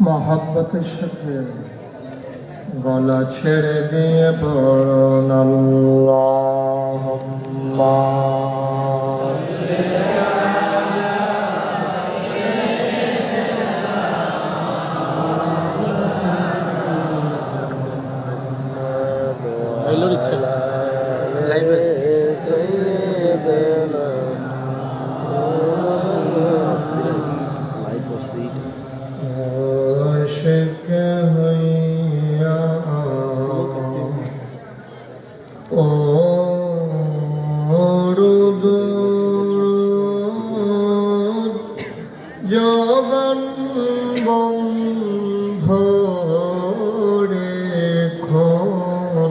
মহব্বতের সাথে গলা ছেড়ে দিয়ে পড়ুন আল্লাহুম্মা যৌবন বন্ধ রেখো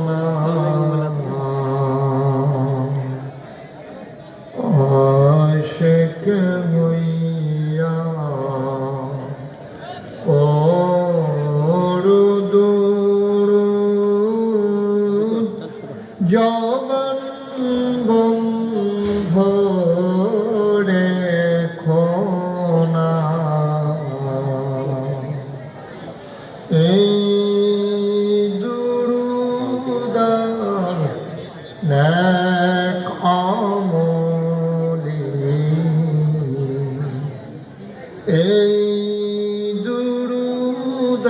না, আশিক হইয়া যৌবন বন্ধ রেখো না, এই দুরূদ নেক আমলি, এই দুরূদ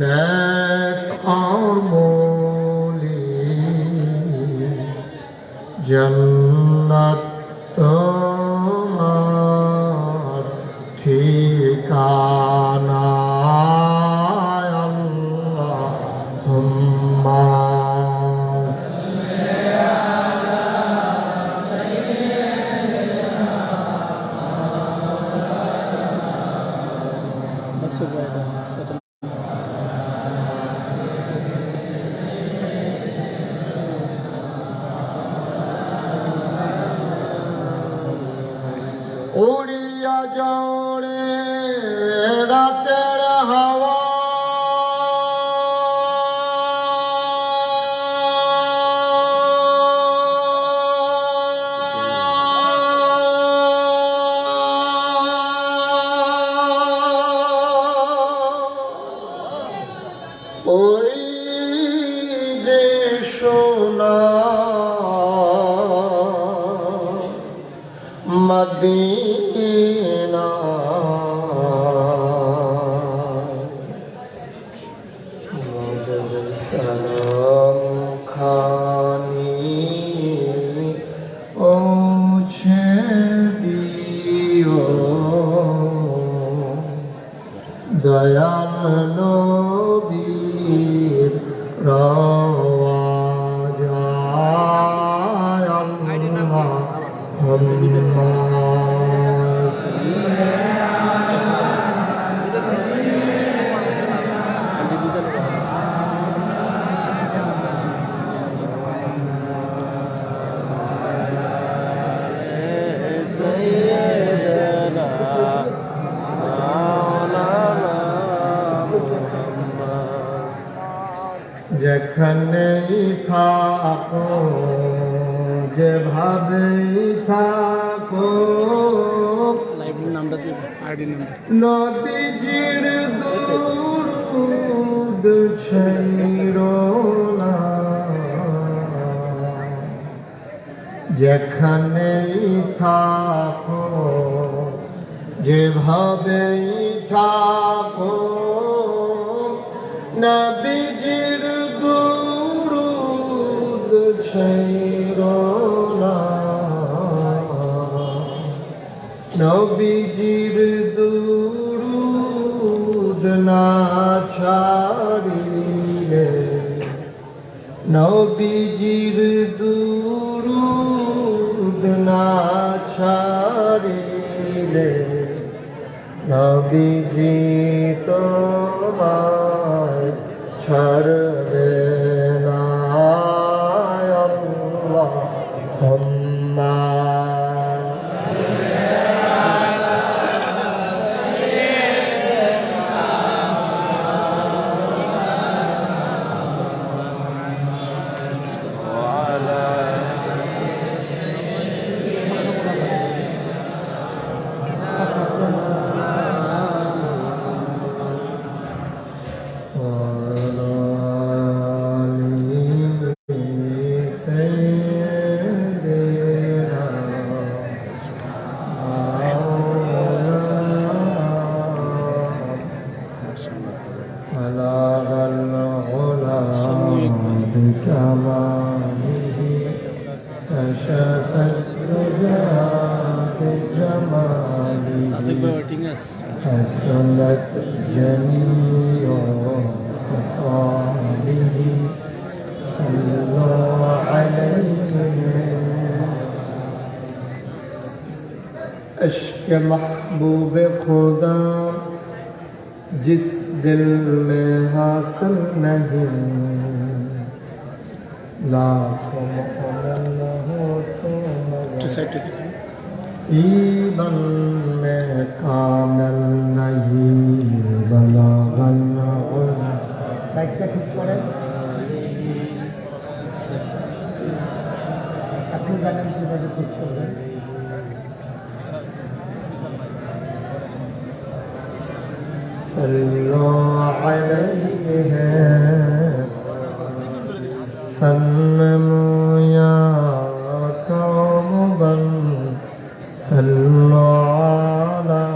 নেক আমলি জান্নাত তোমার ঠিকানা আল্লাহুম্মা উড়িয়া জড়ে রাতের হাওয়া, ওই যে সোনা মদিনা, মদের সালাম খানি পৌঁছে দিও, দয়াল নবীর রওজায় আল্লাহুম্মা যেখানেই থাকো যেভাবেই থাকো, নবীজির দুরূদ ছাইরো না, যেখানেই থাকো যেভাবেই থাকো, নবীজির দুরূদ ছাইরো না, নবীজির দুরূদ না ছাড়িলে, নবীজির দুরূদ না ছাড়িলে, নবীজি তোমায় ছাড়বে না আল্লাহুম্মা حسنت جميع خصاله صلوا عليه इश्क महबूब खुदा जिस दिल में हासिल नहीं लाखों मोहम्मद हो तो ईमान में कामिल नहीं बलागन माइकটা ঠিক করেন আপনি জানেন কিভাবে ঠিক করবেন صلوا عليه سلموا يا قوم بل صلوا على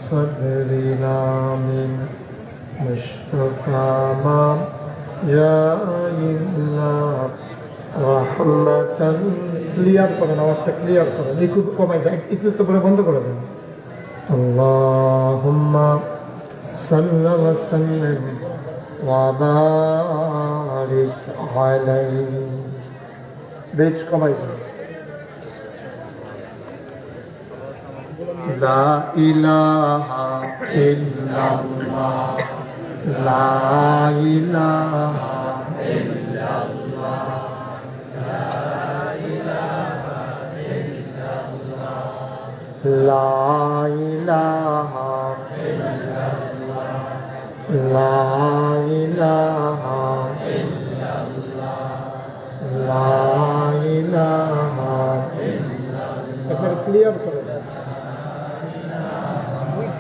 صدرنا من مصطفى ما جاء إلا رحمة ক্লিয়ার করেন আওয়াজটা ক্লিয়ার করেন একটু কমাই দেন একটু করে বন্ধ করে দেন اللهم صل وسلم وبارك عليه বেশ কমাই দেন لا إله إلا الله لا إله إلا الله لا إله إلا الله لا إله إلا الله لا إله إلا الله একবার ক্লিয়ার করে দাও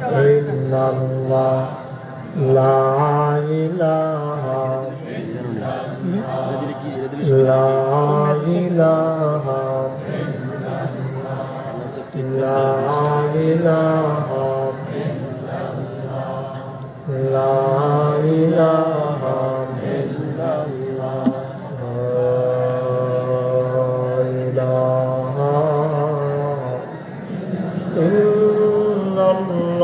إلا الله لا إله لا إله لا إله لا إله إلا الله لا إله إلا الله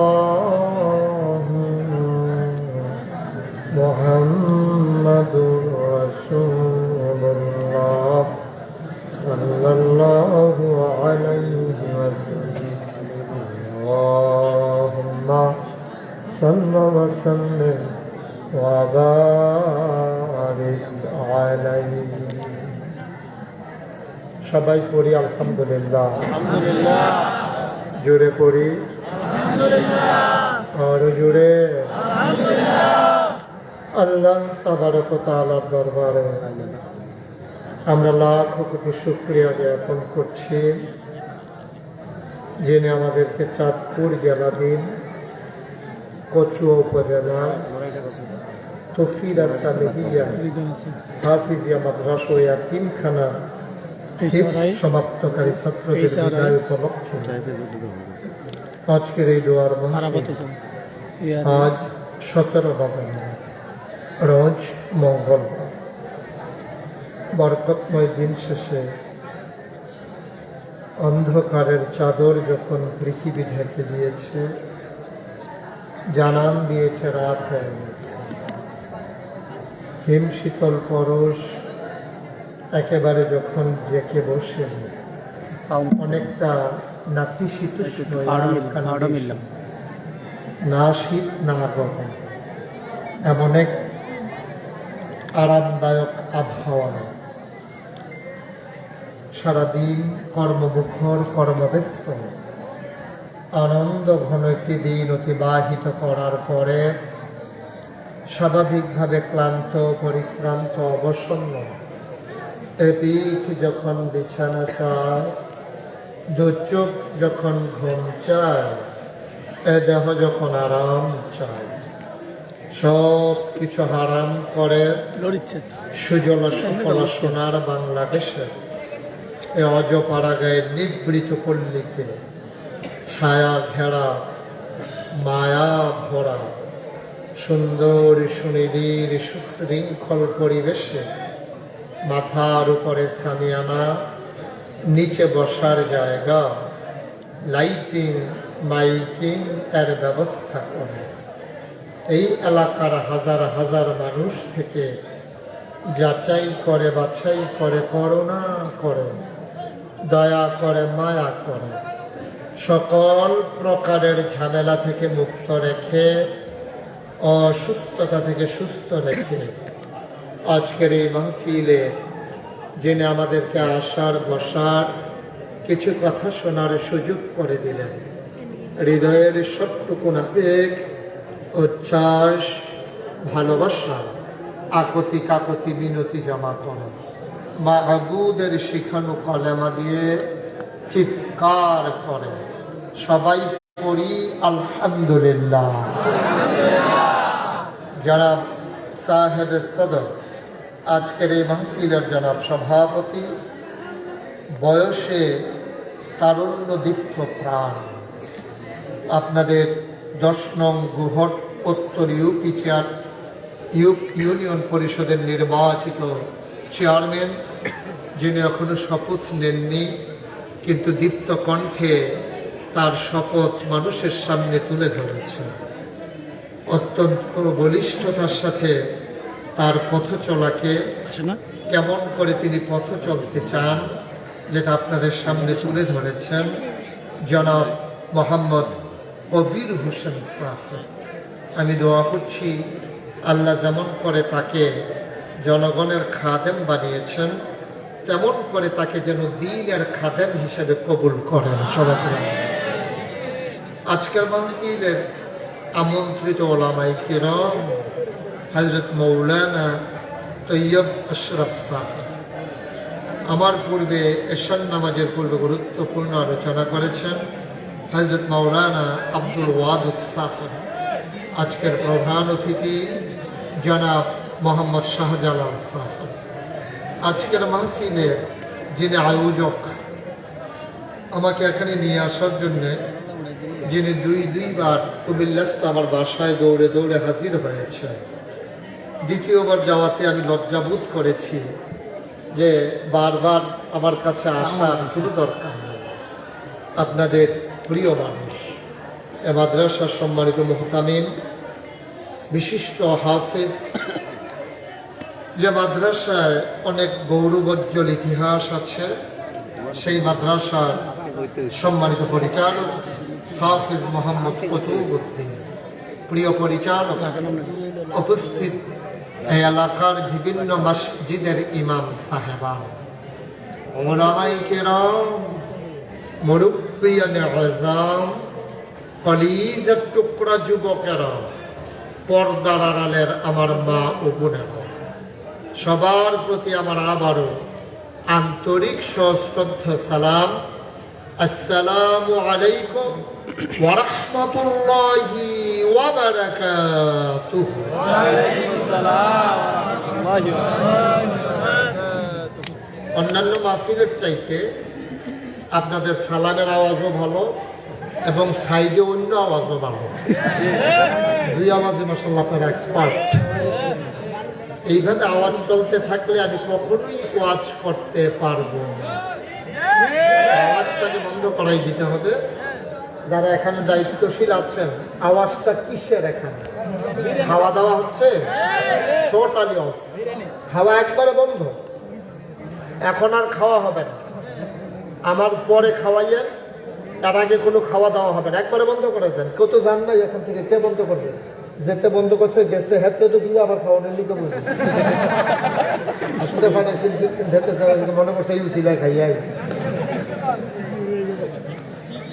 محمد رسول الله صلى الله عليه وسلم اللهم صل وسلم وبارك عليه সবাই পড়ি আলহামদুলিল্লাহ আলহামদুলিল্লাহ জোরে পড়ি আলহামদুলিল্লাহ আর জোরে আলহামদুলিল্লাহ আল্লাহ তাবারক ওয়া তাআলার দরবারে আমরা লাখ কোটি শুকরিয়া জ্ঞাপন করছি যিনি আমাদেরকে চাঁদপুর জেলাধীন কচুয়া উপজেলা তফিরা সালেহিয়া হাফিজিয়া মাদ্রাসা ও ইয়াতিমখানা সমাপ্তকারী ছাত্রদের বিদায় উপলক্ষে আজকের এই দোয়ার আজ 17 নভেম্বর রোজ মঙ্গলবার বরকতময় দিন শেষে অন্ধকারের চাদর যখন পৃথিবী ঢেকে দিয়েছে জানান দিয়েছে রাত হয়ে গেছে হিম শীতল পরশ একেবারে যখন জেকে বসে অনেকটা নাতিশীতোষ্ণ না শীত না গরম এমন এক আরামদায়ক আবহাওয়া সারাদিন কর্মমুখর কর্মব্যস্ত আনন্দ ঘন একটি দিন অতিবাহিত করার পরে স্বাভাবিকভাবে ক্লান্ত পরিশ্রান্ত অবসন্ন এ পিঠ যখন বিছানা চায় দু চোখ যখন ঘুম চায় এ দেহ যখন আরাম চায় সব কিছু হারাম করে সুজলা সুফলা সোনার বাংলাদেশে এ অজপাড়াগায়ের নিবৃত পল্লীতে ছায়া ঘেরা মায়া ভরা সুন্দর সুনিবিড় সুশৃঙ্খল পরিবেশে মাথার উপরে সামিয়ানা নিচে বসার জায়গা লাইটিং মাইকিং এর ব্যবস্থা করে। এই এলাকার হাজার হাজার মানুষ থেকে যাচাই করে, বাছাই করে, করুণা করে, দয়া করে, মায়া করে, সকল প্রকারের ঝামেলা থেকে মুক্ত রেখে, অসুস্থতা থেকে সুস্থ রেখে আজকের এই মাহফিলে যিনি আমাদেরকে আসার বসার কিছু কথা শোনার সুযোগ করে দিলেন, হৃদয়ের সবটুকু আবেগ, উচ্ছ্বাস, ভালোবাসা, আকতি কাকতি মিনতি জমা করে মাহবুদের শিখানো কলেমা দিয়ে চিৎকার করে সবাই পড়ি আলহামদুলিল্লাহ। জনাব সাহেবে সদর, আজকের এই মাহফিলের জনাব সভাপতি, বয়সে তারুণ্য দীপ্ত প্রাণ, আপনাদের 10 নং গুহর উত্তর ইউনিয়ন পরিষদের নির্বাচিত চেয়ারম্যান, যিনি এখনো শপথ নেননি, কিন্তু দীপ্ত কণ্ঠে তার শপথ মানুষের সামনে তুলে ধরেছেন। অত্যন্ত বলিষ্ঠতার সাথে তার পথ চলাকে কেমন করে তিনি পথ চলতে চান, যেটা আপনাদের সামনে তুলে ধরেছেন জনাব মোহাম্মদ কবির হোসেন সাহেব। আমি দোয়া করছি আল্লাহ যেমন করে তাকে জনগণের খাদেম বানিয়েছেন, তেমন করে তাকে যেন দ্বীনের খাদেম হিসেবে কবুল করেন সবাই। আজকের মাহফিলের আমন্ত্রিত ওলামায়ে কিরাম হযরত মাওলানা তৈয়ব আশরাফ সাহেব আমার পূর্বে এশার নামাজের পূর্বে গুরুত্বপূর্ণ আলোচনা করেছেন। হযরত মাওলানা আব্দুল ওয়াদুদ সাহেব আজকের প্রধান অতিথি জনাব মোহাম্মদ শাহজালাল সাহেব। আজকের মাহফিলে যিনি আয়োজক, আমাকে এখানে নিয়ে আসার জন্যে যিনি দুইবার কুমিল্লাস্থ আমার বাসায় দৌড়ে দৌড়ে হাজির হয়েছে, দ্বিতীয়বার যাওয়াতে আমি লজ্জাবোধ করেছি যে বারবার আমার কাছে আসার কোনো দরকার নেই। আপনাদের প্রিয় মানুষ, এ মাদ্রাসার সম্মানিত মুহতামিম, বিশিষ্ট হাফেজ, যে মাদ্রাসায় অনেক গৌরবোজ্জ্বল ইতিহাস আছে, সেই মাদ্রাসার সম্মানিত পরিচালক হাফেজ মোহাম্মদ কুতুবউদ্দিন, প্রিয় পরিচালক, উপস্থিত এই এলাকার বিভিন্ন মসজিদের ইমাম সাহেবান, উলামায়ে কেরাম, মুরব্বিয়ানে আযম, কলিজার টুকরা যুবকেরা, পর্দার আড়ালের আমার মা ও বোনেরা, সবার প্রতি আমার আবারও আন্তরিক সশ্রদ্ধ সালাম। আসসালামু আলাইকুম ওয়া রাহমাতুল্লাহি ওয়া বারাকাতুহু। ওয়া আলাইকুম আসসালাম ওয়া রাহমাতুল্লাহি। অন্যান্য মাহফিলের চাইতে আপনাদের সালামের আওয়াজও ভালো এবং সাইডে অন্য আওয়াজও ভালো, দুই আওয়াজে মাশাআল্লাহ আপনারা এক্সপার্ট। এইভাবে আওয়াজ চলতে থাকলে আমি কখনোই ওয়াজ করতে পারবো না। আওয়াজটাকে বন্ধ করাই দিতে হবে। যারা এখানে দায়িত্বশীল আছেন, আওয়াজটা কিসের? এখানে খাওয়া দাওয়া হচ্ছে, টোটালি অফ, খাওয়া একবারে বন্ধ। এখন আর খাওয়া হবে না, আমার পরে খাওয়াইয়েন, তার আগে কোনো খাওয়া দাওয়া হবে না, একবারে বন্ধ করে দেন। কেউ তো জান নাই এখান থেকে, কে বন্ধ করবে? যেতে বন্ধ করছে গেছে, হেতে তো দিয়ে আবার খাওয়ানোর লিখে বলছে আসলে মনে করছে এই উচিলায় খাইয়াই।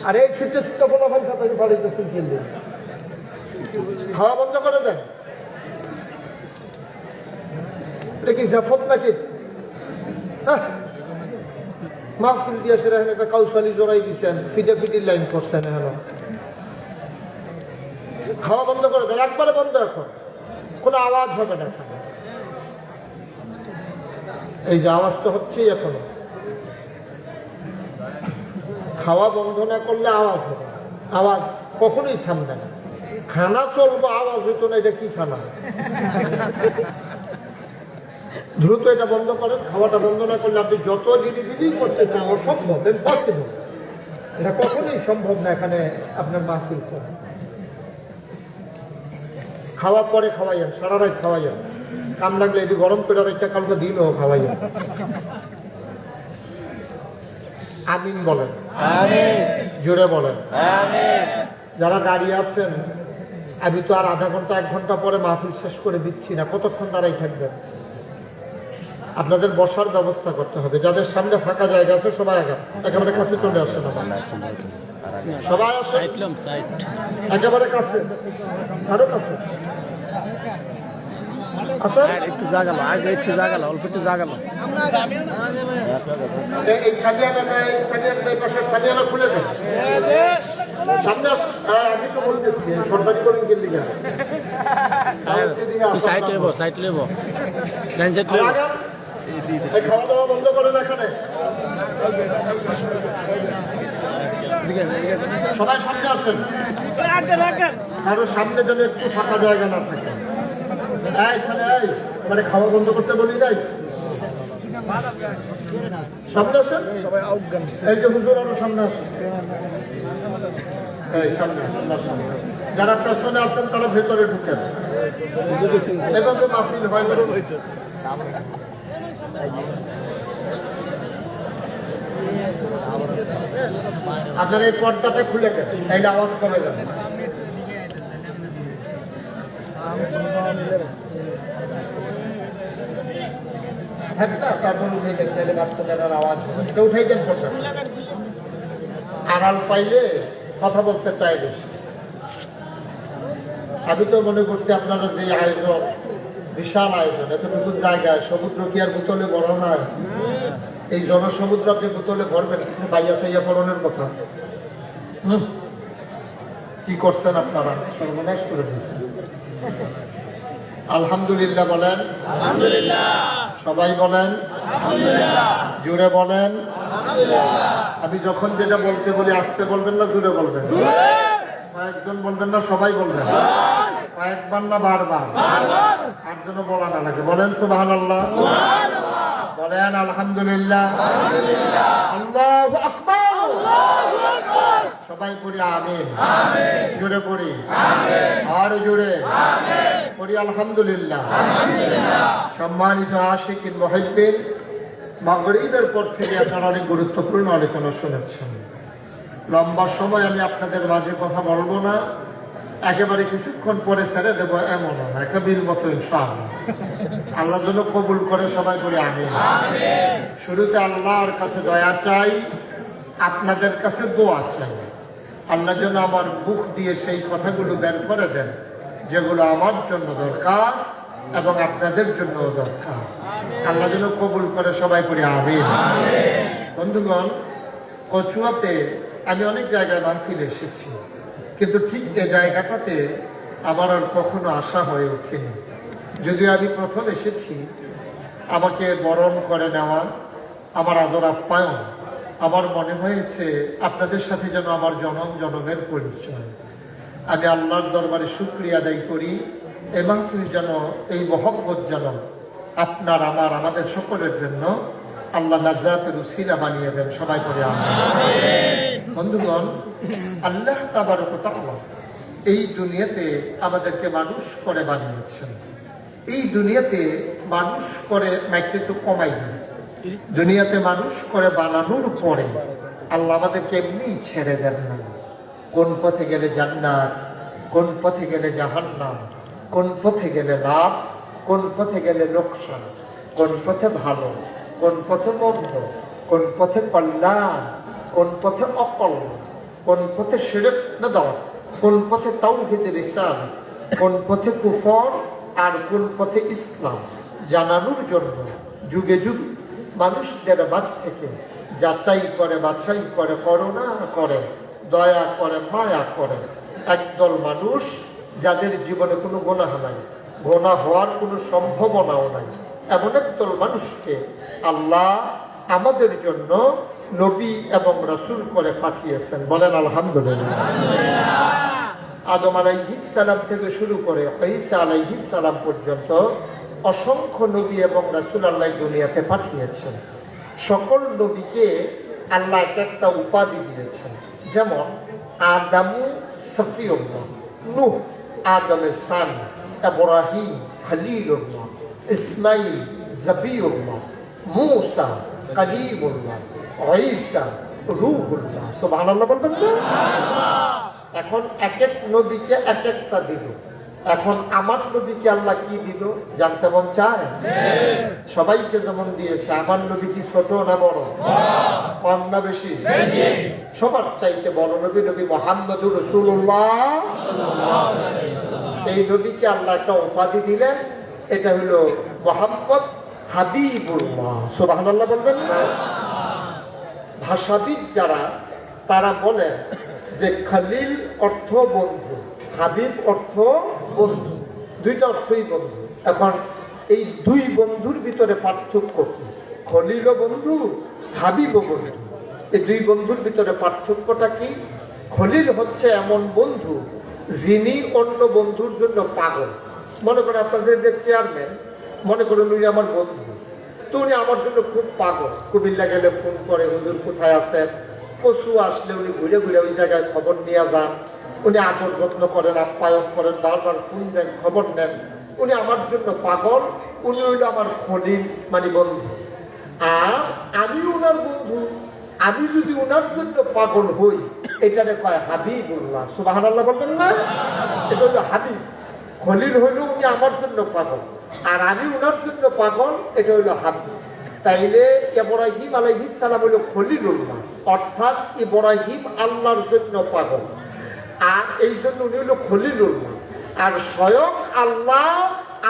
আর এই ছোট্ট ছোট্ট ফলাফল খাতা বাড়িতেছেন, কিনলে খাওয়া বন্ধ করে দেন। এটা কি জাফত নাকি? হ্যাঁ, মাহফিল দিয়ে সেটা একটা কাউসালি জোড়াই দিচ্ছেন, ফিটির লাইন করছেন, হ্যাঁ খাওয়া বন্ধ করে দেন, একবারে বন্ধ। এখন কোনো আওয়াজ হবে না। এই যে আওয়াজ তো হচ্ছেই এখনো, খাওয়া বন্ধ না করলে আওয়াজ হবে, আওয়াজ কখনোই থামবে না। খানা চলবো, আওয়াজ হইতো না, এটা কি খানা? দ্রুত এটা বন্ধ করেন। খাওয়াটা বন্ধ না করলে আপনি যত ধীরে করতে চান অসম্ভব, ইম্পসিবল। এটা কখনোই সম্ভব না এখানে আপনার মাহফিল করা। খাওয়া পরে খাওয়াইয়েন, সারা রাত খাওয়াইয়েন, কাম লাগলে এটি গরম করে একটা কালকে দিনও খাওয়াইয়েন। আমিন বলেন, জোরে বলেন। যারা দাঁড়িয়ে আছেন, আমি তো আর আধা ঘন্টা 1 ঘন্টা পরে মাহফিল শেষ করে দিচ্ছি না, কতক্ষণ দাঁড়াই থাকবেন? আপনাদের বসার ব্যবস্থা করতে হবে। যাদের সামনে ফাঁকা জায়গা আছে সবাই একেবারে কাছে চলে আসেন, সবাই আসেন একেবারে কাছে, আরো কাছে একটু জাগালো, আগে একটু জাগালো, অল্প একটু জাগালো। এই সাজিয়ানা খুলে দেন, সামনে আসেন। আমি তো বলতেছি সরকারি করেন কিন্তু সাইড লেবো, সাইড লেবো, ডান সাইড লেবো। খাওয়া দাওয়া বন্ধ করেন এখানে, সবাই সামনে আসেন। কারো সামনে যেন একটু ফাঁকা জায়গা না থাকে। এখানে মানে খাওয়া বন্ধ করতে বলি নাই, সামনে আসেন সবাই। এই যে হুজুর আরো সামনে আসেন, এই সামনে আসেন। যারা পেছনে আসেন তারা ভেতরে ঢুকেন, এভাবে মাহফিল হয় না। আপনার এই পর্দাটা খুলে দেন, তাইলে আওয়াজ কমে যাবে। তারপর উঠে দেন, তাহলে বাচ্চাদের আর আওয়াজ এটা উঠাই দেন। পর্দা আড়াল পাইলে কথা বলতে চাই বেশি। আমি তো মনে করছি আপনারা যে আয়োজন, বিশাল আয়োজন, এতটুকু জায়গায় সমুদ্র কি আর বোতলে ভর নয়? এই জনসমুদ্র আপনি বোতলে ভরবেন, বাইয়া সাইয়া পড়নের কথা। কি করছেন আপনারা? সর্বনাশ করে দিয়েছেন। আলহামদুলিল্লাহ বলেন, সবাই বলেন, জোরে বলেন। আমি যখন যেটা বলতে বলি আস্তে বলবেন না জোরে বলবেন? কয়েকজন বলবেন না সবাই বলবেন? কয়েকবার না বারবার? আর জন্য বলা না লাগে। বলেন সুবহানাল্লাহ, বলেন আলহামদুলিল্লাহ, আল্লাহু আকবার। সবাই পড়ি আমিন, জোরে পড়ি, আর জোরে পড়ি আলহামদুলিল্লাহ। সম্মানিত আশিকিন মুহিব্বিন, মাগরিবের পর থেকে আপনারা অনেক গুরুত্বপূর্ণ আলোচনা শুনেছেন। লম্বা সময় আমি আপনাদের মাঝে কথা বলবো না, একেবারে কিছুক্ষণ পরে ছেড়ে দেবো এমন না, একটা বীর মতো ইনশাআল্লাহ। আল্লাহ যেন কবুল করে, সবাই করে আমিন। শুরুতে আল্লাহর কাছে দয়া চাই, আপনাদের কাছে দোয়া চাই। আল্লাহ যেন আমার মুখ দিয়ে সেই কথাগুলো বের করে দেন যেগুলো আমার জন্য দরকার এবং আপনাদের জন্য দরকার। আল্লাহ যেন কবুল করে, সবাই করে আমিন। বন্ধুগণ, কচুয়াতে আমি অনেক জায়গায় মাহফিলে এসেছি, কিন্তু ঠিক এই জায়গাটাতে আমার আর কখনো আশা হয়ে ওঠেনি। যদিও আমি প্রথম এসেছি, আমাকে বরণ করে নেওয়া, আমার আদর আপ্যায়ন, আমার মনে হয়েছে আপনাদের সাথে যেন আমার জনম জনমের পরিচয়। আমি আল্লাহর দরবারে শুকরিয়া আদায় করি, এই মাহফিল যেন, এই মহব্বত যেন আপনার আমাদের সকলের জন্য আল্লাহ নাজাতের উসিলা বানিয়ে দেন, সবাই করে আমিন। বন্ধুগণ, আল্লাহ তাবারক ওয়া তাআলা এই দুনিয়াতে আমাদেরকে মানুষ করে বানিয়েছেন। এই দুনিয়াতে মানুষ করে মাইকে একটু কমাই দেন, দুনিয়াতে মানুষ করে বানানোর পরে আল্লাহ আমাদেরকে এমনি ছেড়ে দেন না। কোন পথে গেলে জান্নাত, কোন পথে গেলে জাহান্নাম, কোন পথে গেলে লাভ, কোন পথে গেলে লোকসান, কোন পথে ভালো, কোন পথে মন্দ, কোন পথে কল্যাণ, কোন পথে অকল্যাণ, কোন পথে শিরক বেদাত, কোন পথে তাওহীদের রিসালাত, কোন পথে কুফর আর কোন পথে ইসলাম জানানোর জন্য যুগে যুগে মানুষদের মাঝ থেকে যাচাই করে, বাছাই করে, করুণা করে, দয়া করে, মায়া করে একদল মানুষ, যাদের জীবনে কোনো গুনাহ নাই, গুনাহ হওয়ার কোনো সম্ভাবনাও নাই, এমন একদল মানুষকে আল্লাহ আমাদের জন্য নবী এবং রাসূল করে পাঠিয়েছেন। বলেন আলহামদুলিল্লাহ। আদম আলাইহিস সালাম থেকে শুরু করে ঈসা আলাইহিস সালাম পর্যন্ত অসংখ্য নবী এবং রাসূল আল্লাহ দুনিয়াতে পাঠিয়েছেন। সকল নবীকে আল্লাহ একটা উপাধি দিয়েছেন। যেমন আদামু সফিউল্লাহ, নূহ আদমের সান, ইব্রাহিম খলিলুল্লাহ, ইসমাইল জবিউল্লাহ, মূসা কালিমুল্লাহ, ঈসা রূহুল্লাহ। সুবহানাল্লাহ বলবেন না? এখন এক এক নবীকে এক একটা দিল। এখন আমার নবীকে আল্লাহ কি দিল জানতে মন চায়? সবাইকে যেমন দিয়েছে, আমার নবী কি ছোট না বড়, কম না বেশি? সবার চাইতে বড় নবী নবী মুহাম্মদুর রাসূলুল্লাহ। এই নবীকে আল্লাহ একটা উপাধি দিলেন, এটা হলো মুহাম্মদ হাবিবুল্লাহ। সুবহানাল্লাহ বলবেন না? ভাষাবিদ যারা, তারা বলেন যে খলিল অর্থ বন্ধু, হাবিব অর্থ বন্ধু, দুইটা অর্থই বন্ধু। এখন এই দুই বন্ধুর ভিতরে পার্থক্য কি? খলিল ও বন্ধু, হাবিব ও বন্ধু, এই দুই বন্ধুর ভিতরে পার্থক্যটা কি? খলিল হচ্ছে এমন বন্ধু যিনি অন্য বন্ধুর জন্য পাগল। মনে করেন আপনাদের যে চেয়ারম্যান, মনে করেন উনি আমার বন্ধু, তো উনি আমার জন্য খুব পাগল। কুমিল্লা গেলে ফোন করে, হুজুর কোথায় আছেন? পশু আসলে উনি ঘুরে ঘুরে ওই জায়গায় খবর নিয়ে যান। উনি আদর যত্ন করেন, আপ্যায়ন করেন, বারবার ফোন দেন, খবর নেন। উনি আমার জন্য পাগল, উনি হইল আমার খলিল, মানে বন্ধু। আর আমি ওনার বন্ধু, আমি যদি ওনার জন্য পাগল হই, এটারে কয় হাবিবুল্লাহ। সুবহানাল্লাহ বলবেন না? এটা হইল হাবিব। খলিল হইল উনি আমার জন্য পাগল, আর আমি ওনার জন্য পাগল, এটা হইল হাবিব। তাইলে ইব্রাহিম আলাইহিস সালাম হইল খলিলুল্লাহ, অর্থাৎ ইব্রাহিম আল্লাহর জন্য পাগল, আর এই জন্য উনি হইল খলিলুল্লাহ। আর স্বয়ং আল্লাহ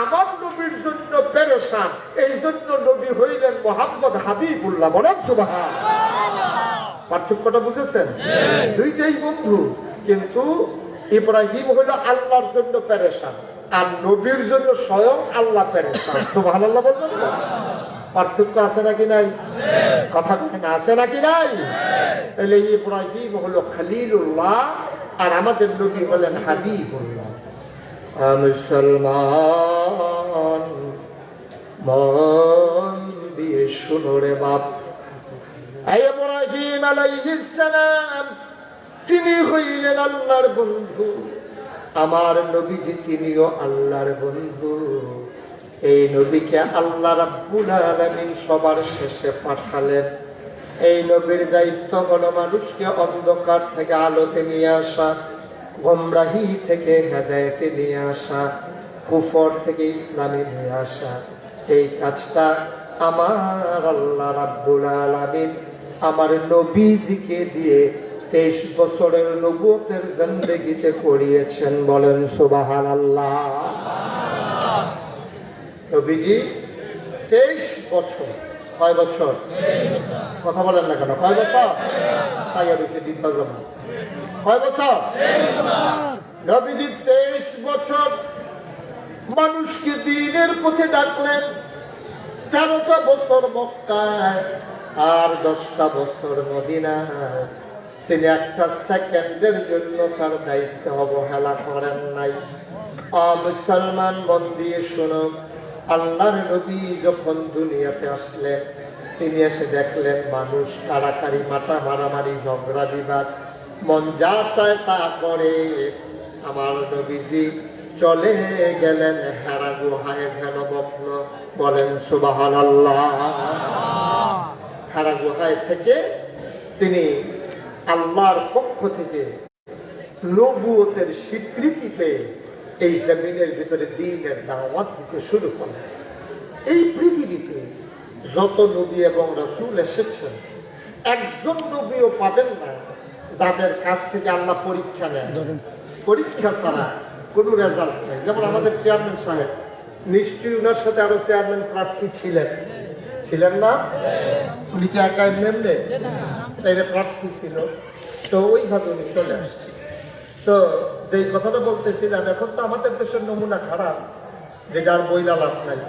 আমার নবীর জন্য পেরেশান, এই জন্য নবী হইলেন মুহাম্মদ হাবিবুল্লাহ। বলেন সুবহানাল্লাহ। পার্থক্যটা বুঝেছেন? দুইটাই বন্ধু, কিন্তু ইব্রাহিম হইল আল্লাহর জন্য পেরেশান, আর নবীর জন্য স্বয়ং আল্লাহ পেরেশান। সুবহানাল্লাহ বলবেন না? পার্থক্য আছে নাকি নাই? কথা না আছে নাকি নাই? তাহলে ইব্রাহিম হলো খলিলুল্লাহ, আর আমাদের নবী হলেন হাবিবুল্লাহ। মুসলমান মন দিয়ে শুনো রে বাপ, ইব্রাহিম আলাইহিস সালাম তিনি হইলেন আল্লাহর বন্ধু, আমার নবীজি তিনিও আল্লাহর বন্ধু। এই নবীকে আল্লাহ রাব্বুল আলামিন সবার শেষে পাঠালেন। এই নবীর দায়িত্ব হলো মানুষকে অন্ধকার থেকে আলোতে নিয়ে আসা, গোমরাহি থেকে হেদায়েতে নিয়ে আসা, কুফর থেকে ইসলামে নিয়ে আসা। এই কাজটা আমার আল্লাহ রাব্বুল আলামিন আমার নবীজিকে দিয়ে 23 বছরের নবুয়তের জিন্দেগিতে করিয়েছেন। বলেন সুবহানাল্লাহ। নবীজি 23 বছর। কয় বছর? কথা বলেন না কেন? কয় বছর? তাই বেশি ডিব্বা জমা। কয় বছর? নবীজি 23 বছর মানুষকে দ্বীনের পথে ডাকলেন। 13টা বছর মক্কায় আর 10টা বছর মদিনায়। তিনি একটা সেকেন্ডের জন্য তার দায়িত্ব অবহেলা করেন নাই। মুসলমান মন দিয়ে শোনো, আল্লাহর নবী যখন দুনিয়াতে আসলেন, তিনি এসে দেখলেন মানুষ কাড়াকাড়ি, মাথা মারামারি, ঝগড়া বিবাদ, মন যা চায় তা করে। আমার নবীজি চলে গেলেন হেরা গুহায় ধ্যানমগ্ন। বলেন সুবহানাল্লাহ। হেরা গুহায় থেকে তিনি আল্লাহর পক্ষ থেকে নবুয়তের স্বীকৃতি পেয়ে এই জমিনের ভিতরে দ্বীনের দাওয়াত দিতে শুরু করলেন। এই পৃথিবীতে যত নবী এবং রাসূল এসেছেন, একজন নবীও পাবেন না যাদের কাছ থেকে আল্লাহ পরীক্ষা নেন। পরীক্ষা ছাড়া কোনো রেজাল্ট নেই। যেমন আমাদের চেয়ারম্যান সাহেব, নিশ্চয়ই ওনার সাথে আরো চেয়ারম্যান প্রার্থী ছিলেন না? উনি কি একা এমনি তাইলে প্রার্থী ছিল, তো ওইভাবে উনি চলে আসছে। তো যেই কথাটা বলতেছিলাম, এখন তো আমাদের দেশের নমুনা খারাপ, যেটা আর বইলা লাভ নাই,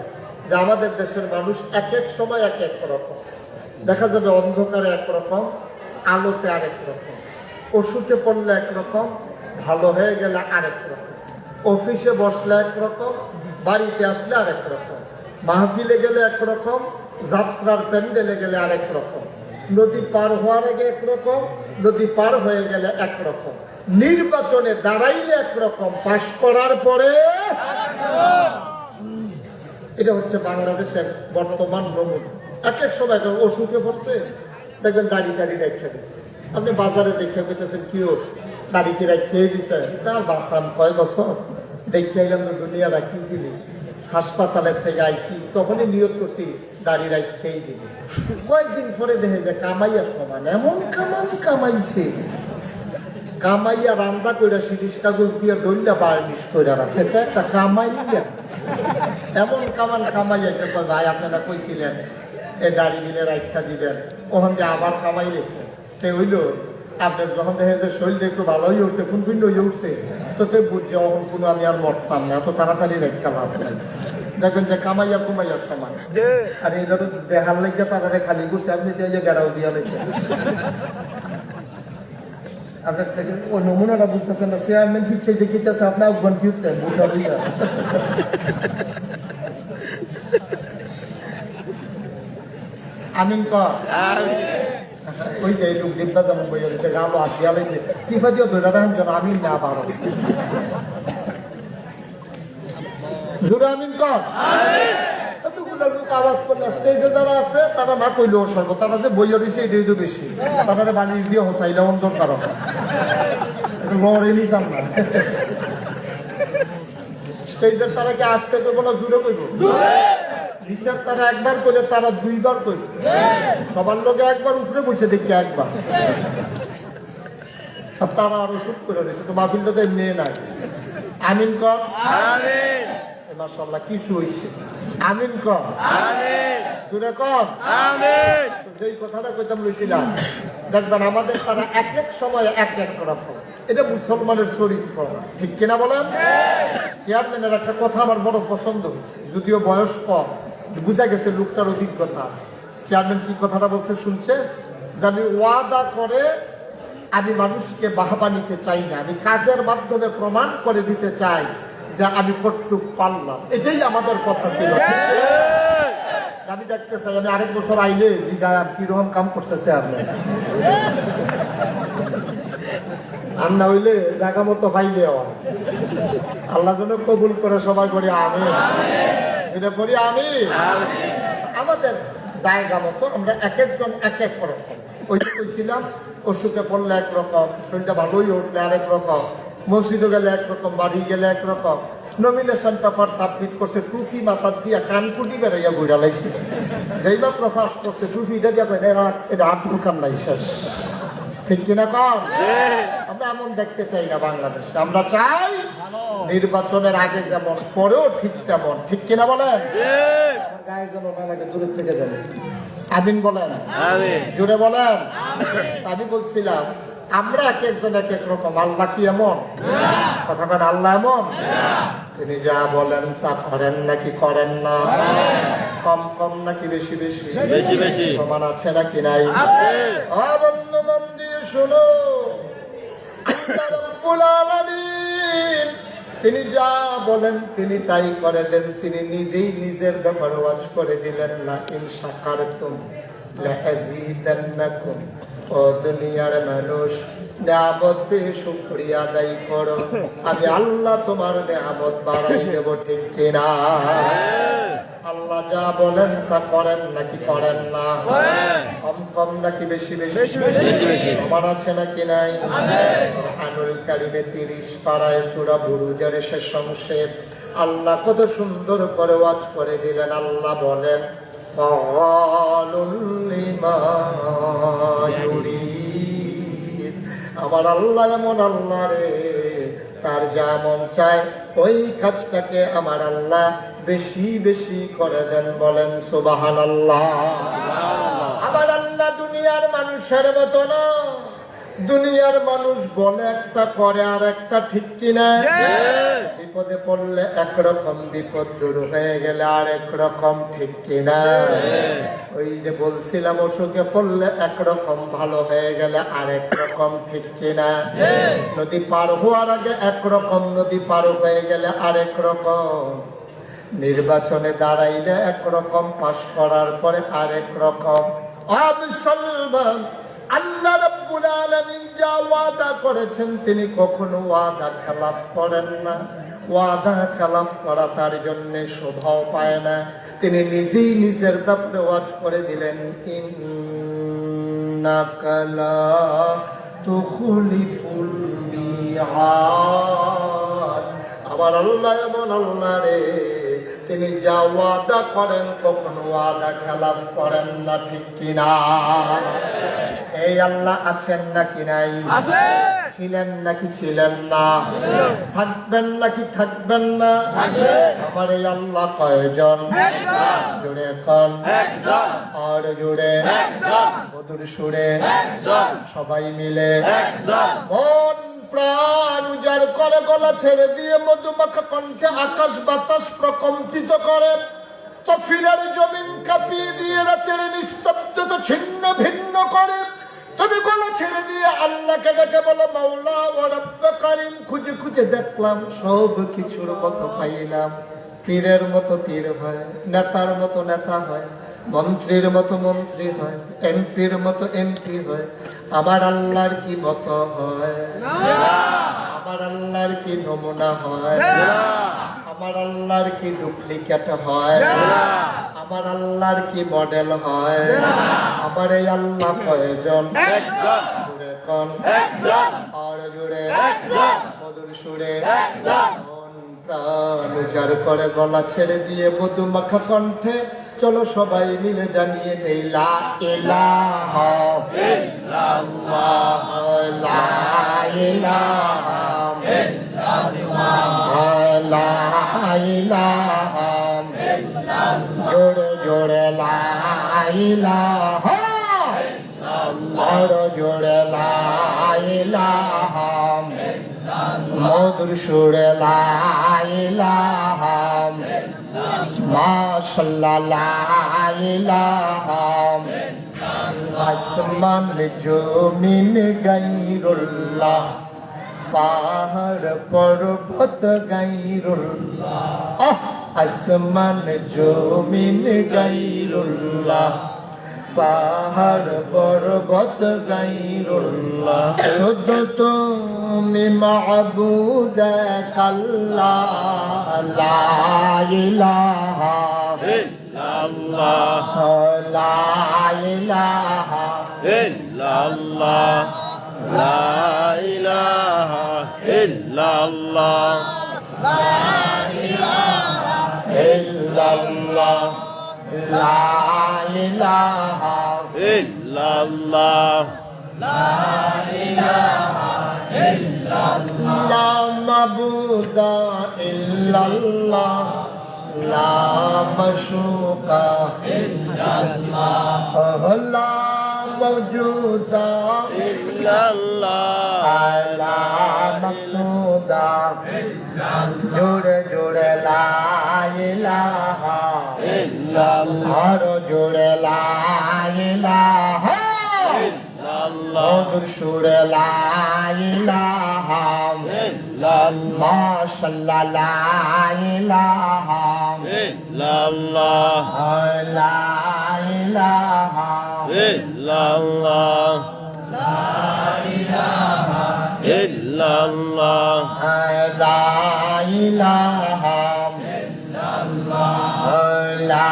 যে আমাদের দেশের মানুষ এক এক সময় এক এক রকম। দেখা যাবে অন্ধকারে একরকম, আলোতে আরেক রকম, ওষুধে পড়লে একরকম, ভালো হয়ে গেলে আরেক রকম, অফিসে বসলে একরকম, বাড়িতে আসলে আরেক রকম, মাহফিলে গেলে একরকম, যাত্রার প্যান্ডেলে গেলে আরেক রকম। নদী পার হওয়ার আগে একরকম, নদী পার হয়ে গেলে একরকম, নির্বাচনে দাঁড়াইলে একরকম, পাশ করার পরে। এটা হচ্ছে বাংলাদেশের বর্তমান নমুনা। এক এক সময় অসুখে পড়ছে, দেখবেন দাড়ি টাড়ি রেখে দিচ্ছে। আপনি বাজারে দেখে পেতেছেন কি ওর দাড়ি কি রেখে দিচ্ছে, তার বাসাম কয় বছর দেখে এলাম তো দুনিয়া রাখি জিনিস। হাসপাতালের থেকে আইসি, তখনই নিয়োগ করছি দাড়ি রাখতেই দিবি। কয়েকদিন পরে দেখে যে কামাইয়া সমান, এমন কামাইছে, কামাইয়া রান্না করে সিরিজ কাগজ দিয়ে ডইলা বার্নিশ করে রাখছে। এটা একটা কামাইয়া, এমন কামাইয়াছে। ভাই আপনারা কইছিলেন এ দাড়ি দিলে রাখা দিবেন, ওখান দিয়ে আবার কামাই লেছে। সে হইল আপনার যখন দেখে যে শরীরটা একটু ভালোই উঠছে, কোন হয়ে উঠছে, তো তে বুঝছে অহন কোনো আমি আর মরতাম না, এত তাড়াতাড়ি রেখা লাভ নাই। দেখবেন যে কামাইয়া কুমাইয়ার সমান। আর এই ধরো দেখার লেগে তারা খালি গুছে, আপনি তো গেরাও দিয়া লেছে। আপনার ওই নমুনাটা বুঝতেছেন না, চেয়ারম্যান ফিরছে যে কিতেছে, আপনার আহ্বান ফিরতেন বুঝা বুঝা। আমিন কর। ওই যে লোক দেবতা যেমন বই হয়েছে, গালো আসিয়া লেছে, সিফাতিও ধরে রাখেন যেন আমিন না পারো। জোরে আমিন কর। এতগুলো লোক আওয়াজ করলে স্টেজে যারা আছে তারা না কইলেও সর্ব, তারা যে বই হয়েছে এটাই তো বেশি, তারা বালিশ দিয়ে হতাইলে অন্তর কারণ লড়ে নিতাম না। স্টেজের তারা কি আজকে তো বলা জুড়ে কইব, নিচের তারা একবার করে তারা দুইবার কইব, সবার লোকে একবার উঠে বসে দেখি একবার, আর তারা আরো শুট করে দিচ্ছে। তো মাহফিলটা তো এমনি নাই। আমিন কর। মাশাআল্লাহ কিছু হইছে। আমিন কর। জোরে কর। যেই কথাটা কইতাম লইছিলাম, দেখবেন আমাদের তারা এক এক সময় এক এক রকম। এটা মুসলমানের চরিত্র, ঠিক কিনা বলেন? চেয়ারম্যানের একটা কথা আমার বড় পছন্দ হয়েছে, যদিও বয়স কম, বুঝা গেছে লোকটার অভিজ্ঞতা আছে। চেয়ারম্যান কি কথাটা বলছে শুনছে, যে আমি ওয়াদা করে আমি মানুষকে বাহবা নিতে চাই না, আমি কাজের মাধ্যমে প্রমাণ করে দিতে চাই যে আমি কতটুক পারলাম। এটাই আমাদের কথা ছিল। আমি দেখতে চাই আমি আরেক বছর আইলে জিগায় কিরকম কাম করতেছে আপনি, আর না হইলে জায়গা মতো পাইলে আল্লাহ যেন কবুল করে সবাই করি আমি, এটা করি আমি। আমাদের জায়গা মতো আমরা এক একজন এক এক রকম। ওই যে কইছিলাম অসুখে পড়লে একরকম, শরীরটা ভালোই উঠলে আরেক রকম, মসজিদে গেলে একরকম, বাড়ি গেলে একরকম। নমিনেশন পেপার সাবমিট করছে, টুফি মাথার দিয়া কানকুটি বেড়াইয়া ঘুরা লাইছে, যেই মাত্র ফার্স্ট করছে টুফিটা দিয়া এটা হাত মুখান নাই শেষ, ঠিক কিনা কম? আমরা এমন দেখতে চাই না বাংলাদেশে, আমরা চাই নির্বাচনের আগে যেমন পরেও ঠিক তেমন, ঠিক কিনা বলেন? আমার গায়ে যেন না লাগে, দূরের থেকে যাবে। আমিন বলেন, জোরে বলেন। আমি বলছিলাম আমরা এক একজন এক এক রকম, আল্লাহ কি এমন? কথা বলেন, আল্লাহ এমন? তিনি যা বলেন তা করেন নাকি করেন না? কম কম নাকি বেশি বেশি? বেশি বেশি। প্রমাণ আছে নাকি নাই? বন্ধু মন দিয়ে শোনো, আল্লাহ রাব্বুল আলামিন তিনি যা বলেন তিনি তাই করে দেন। তিনি নিজেই নিজের ব্যাপারে ওয়াজ করে দিলেন, না ইন শাকারতুম লাযীদান্নাকুম। ও দুনিয়ার মানুষ, নিয়ামত পেয়ে শুকরিয়া আদায় করো, আমি আল্লাহ তোমার নিয়ামত বাড়াই দেব, ঠিক কিনা? আল্লাহ যা বলেন তা করেন নাকি করেন না? কম কম নাকি বেশি বেশি? প্রমাণ আছে নাকি নাই? আনুল কারিমে 30 পারায় সূরা বুরুজের শেষ অংশে আল্লাহ কত সুন্দর করে ওয়াজ করে দিলেন। আল্লাহ বলেন, আমার আল্লাহ এমন আল্লাহ রে, তার যা মন চায় ওই কাজটাকে আমার আল্লাহ বেশি বেশি করে দেন। বলেন সুবহানাল্লাহ। আমার আল্লাহ দুনিয়ার মানুষের মতো না, দুনিয়ার মানুষ বলে একটা করে আর একটা, ঠিক কিনা? বিপদে পড়লে একরকম, বিপদ দূর হয়ে গেলে আর একরকম, ঠিক কিনা? ওই যে বলছিলাম অসুখে পড়লে একরকম, ভালো হয়ে গেলে আর একরকম, ঠিক কিনা? নদী পার হওয়ার আগে একরকম, নদী পার হয়ে গেলে আর একরকম, নির্বাচনে দাঁড়াইলে একরকম, পাশ করার পরে আরেক রকম। মুসলমান, আল্লাহ রাব্বুল আলামিন যা ওয়াদা করেছেন তিনি কখনো ওয়াদা খেলাফ করেন না। ওয়াদা খেলাফ করা তার জন্য শোভাও পায় না। তিনি নিজেই নিজের ব্যাপারে ওয়াজ করে দিলেন, ইন্নাকা লা তুখলিফুল মিআদ। আমার আল্লাহ এমন আল্লাহ রে, তিনি যা ওয়াদা করেন কখনো ওয়াদা খেলাফ করেন না, ঠিক কিনা? এই আল্লাহ আছেন নাকি নাই? ছিলেন নাকি ছিলেন না? থাকবেন নাকি থাকবেন না? আমার এই আল্লাহ কয়জন? জুড়ে কন, আর জুড়ে মধুর সুরে সবাই মিলে মন প্রাণ উজাড় করে গলা ছেড়ে দিয়ে মধুমাখা কণ্ঠে আকাশ বাতাস প্রকম্পিত করে, তফিলের জমিন কাঁপিয়ে দিয়ে রাতের নিস্তব্ধতা ছিন্ন ভিন্ন করে। তুমি গলা ছেড়ে দিয়ে আল্লাহকে ডেকে বলো, মাওলা ও রব্বে কারীম, খুঁজে খুঁজে দেখলাম সব কিছুর কথা পাইলাম। পীরের মতো পীর হয়, নেতার মতো নেতা হয়, মন্ত্রীর মতো মন্ত্রী হয়, এমপির মতো এমপি হয়। আমার আল্লাহর কি মতো হয়? আমার আল্লাহর কি নমুনা হয়? আমার আল্লাহর কি ডুপ্লিকেট হয়? আমার আল্লাহর কি মডেল হয়? আমার এই আল্লাহ কয়জন? জুড়ে কন, আর জুড়ে মধুর সুরে মন প্রাণ উজাড় করে গলা ছেড়ে দিয়ে মধুমাখা কণ্ঠে চলো সবাই মিলে জানিয়ে দেই, লা ইলাহা ইল্লাল্লাহ, লা ইলাহা ইল্লাল্লাহ, লা ইলাহা ইল্লাল্লাহ, জোরে জোরে লা ইলাহা ইল্লাল্লাহ, জোরে লা ইলাহা ইল্লাল্লাহ, মধুর সুরে লা ইলাহা মাশাআল্লাহ, লা ইলাহা আসমান জমিন গায়রুল্লাহ, পাহাড় পর্বত গায়রুল্লাহ, আসমান জমিন গায়রুল্লাহ, পাহাড় পর্বত গায়রুল্লাহ, শুধু তুমি মাবুদ এক আল্লাহ, লা ইলাহা ইল্লাল্লাহ, লা ইলাহা ইল্লাল্লাহ, লা ইলাহা ইল্লাল্লাহ, লা ইলাহা ইল্লাল্লাহ, লা ইলাহা ইল্লাল্লাহ, লা ইলাহা ইল্লাল্লাহ, লা মাবুদা ইল্লাল্লাহ, লা মাশুকা ইল্লাল্লাহ, লা মাওজুদা ইল্লাল্লাহ, লা মাকসুদা ইল্লাল্লাহ, জোরে জোরে লা ইলাহা ইল্লাল্লাহ, আর জোরে লা ইলাহা ইল্লাল্লাহ, মধুর সুরে লা ইলাহা ইল্লাল্লাহ, মাশাআল্লাহ, লা ইলাহা ইল্লাল্লাহ, লা ইলাহা ইল্লাল্লাহ, ইল্লাল্লাহ, লা ইলাহা লা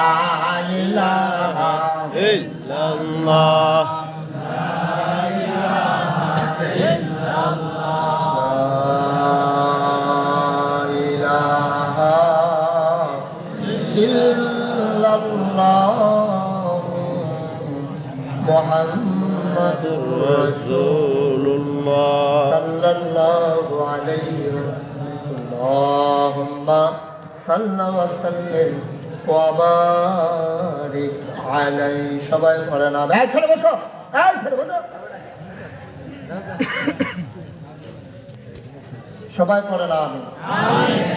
ইলাহা ইল্লাল্লাহ, মুহাম্মাদুর রাসূলুল্লাহ সাল্লাল্লাহু আলাইহি ওয়াসাল্লাম। আল্লাহুম্মা সাল্লি ওয়া সাল্লিম ওয়া বারিক আলাইহি। সবাই পড়ে না, এই ছেড়ে বসো, এই ছেড়ে বসো, সবাই পড়ে না। আমি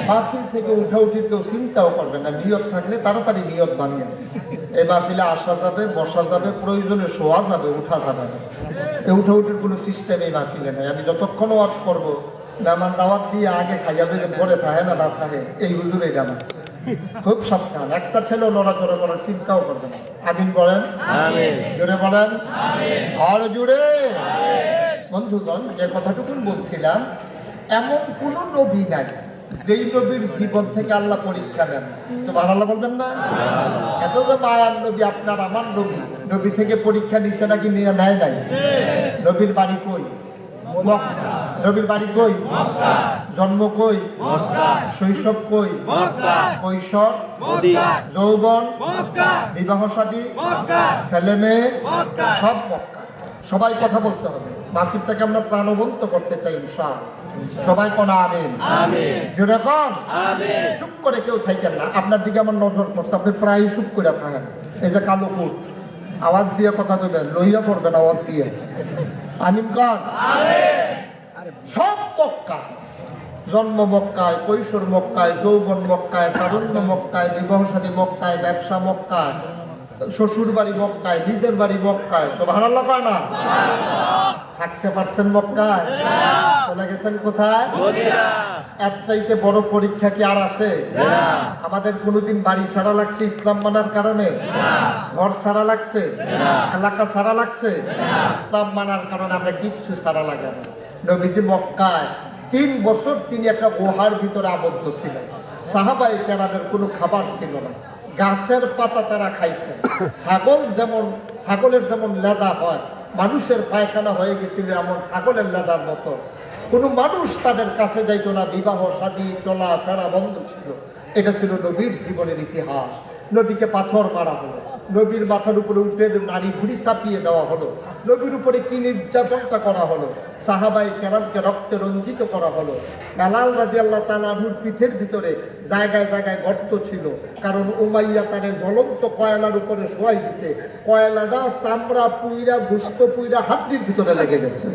মাহফিল থেকে উঠা উঠি কেউ চিন্তাও করবে না, নিয়ত থাকলে তাড়াতাড়ি নিয়ত বানিয়ে এই মাহফিলে আসা যাবে, বসা যাবে, প্রয়োজনে শোয়া যাবে, উঠা যাবে না। এই উঠা উঠির কোনো সিস্টেম এই মাহফিলে নেই। আমি যতক্ষণ ওয়াজ করবো মেহমান দাওয়াত দিয়ে আগে খাইয়া বেরোন পরে থাকে না থাকে এই হুজুরে জানা। খুব সাবধান, একটা ছেলে নড়াচড়া করার চিন্তাও করবে না। আমিন বলেন, আমিন। জোরে বলেন, আর জোরে। বন্ধুগণ, যে কথাটুকুন বলছিলাম, এমন কোন নবী নাই যেই নবীর জীবন থেকে আল্লাহ পরীক্ষা নেন। সুবহানাল্লাহ বলবেন না? এত যে মায়ার নবী, আপনার আমার নবী, নবী থেকে পরীক্ষা নিছে নাকি নেয় নাই? নবীর বাড়ি কই? মক্কা। নবীর বাড়ি কই? জন্ম কই? শৈশব কই? কৈশোর, যৌবন, বিবাহ শাদী, ছেলে মেয়ে সব মক্কা। সবাই কথা বলতে হবে। মাহফিলটাকে আমরা প্রাণবন্ত করতে চাই ইনশাআল্লাহ। সবাই কোন আমিন? যেরকম চুপ করে কেউ থাকেন না। আপনার দিকে আমার নজর পড়ছে, আপনি প্রায় চুপ করে থাকেন। এই যে কালো কুট, আওয়াজ দিয়ে কথা বলবেন, লইয়া পড়বেন আওয়াজ দিয়ে। আমিন কন। সব মক্কা, জন্ম মক্কায়, কৈশোর মক্কায়, যৌবন মক্কায়, তারুণ্য মক্কায়, বিবাহ শাদী মক্কায়, ব্যবসা মক্কায়, শ্বশুর বাড়ি মক্কায়, নিজের বাড়ি মক্কায়। সুবহানাল্লাহ কয় না? থাকতে পারছেন মক্কায়? চলে গেছেন কোথায়? এর চাইতে বড় পরীক্ষা কি আর আছে? আমাদের কোনোদিন বাড়ি ছাড়া লাগছে ইসলাম মানার কারণে? ঘর ছাড়া লাগছে? এলাকা ছাড়া লাগছে? ইসলাম মানার কারণে আমরা কিচ্ছু ছাড়া লাগে না। নবীজি মক্কায় 3 বছর তিনি একটা গুহার ভিতরে আবদ্ধ ছিলেন। সাহাবায়ে কেরামের কোনো খাবার ছিল না, গাছের পাতা তারা খাইছেন। ছাগলের যেমন লেদা হয়, মানুষের পায়খানা হয়ে গেছিল এমন ছাগলের লেদার মতো। কোনো মানুষ তাদের কাছে যাইতো না, বিবাহ শাদী চলা ফেরা বন্ধ ছিল। এটা ছিল নবীর জীবনের ইতিহাস। নবীকে পাথর মারা হলো, নবীর মাথার উপরে উঠে নারী ঘুড়ি চাপিয়ে দেওয়া হলো, নবীর উপরে কি নির্যাতনটা করা হলো, সাহাবায়ে কেরামকে রক্তে রঞ্জিত করা হলো। বেলাল রাদিয়াল্লাহু তাআলা আনহুর পিঠের ভিতরে জায়গায় জায়গায় গর্ত ছিল, কারণ উমাইয়া তারে জ্বলন্ত কয়লার উপরে শোয়াই দিতে, কয়লাটা চামড়া পুইরা, গোশত পুইরা হাড্ডির ভিতরে লেগে গেছে।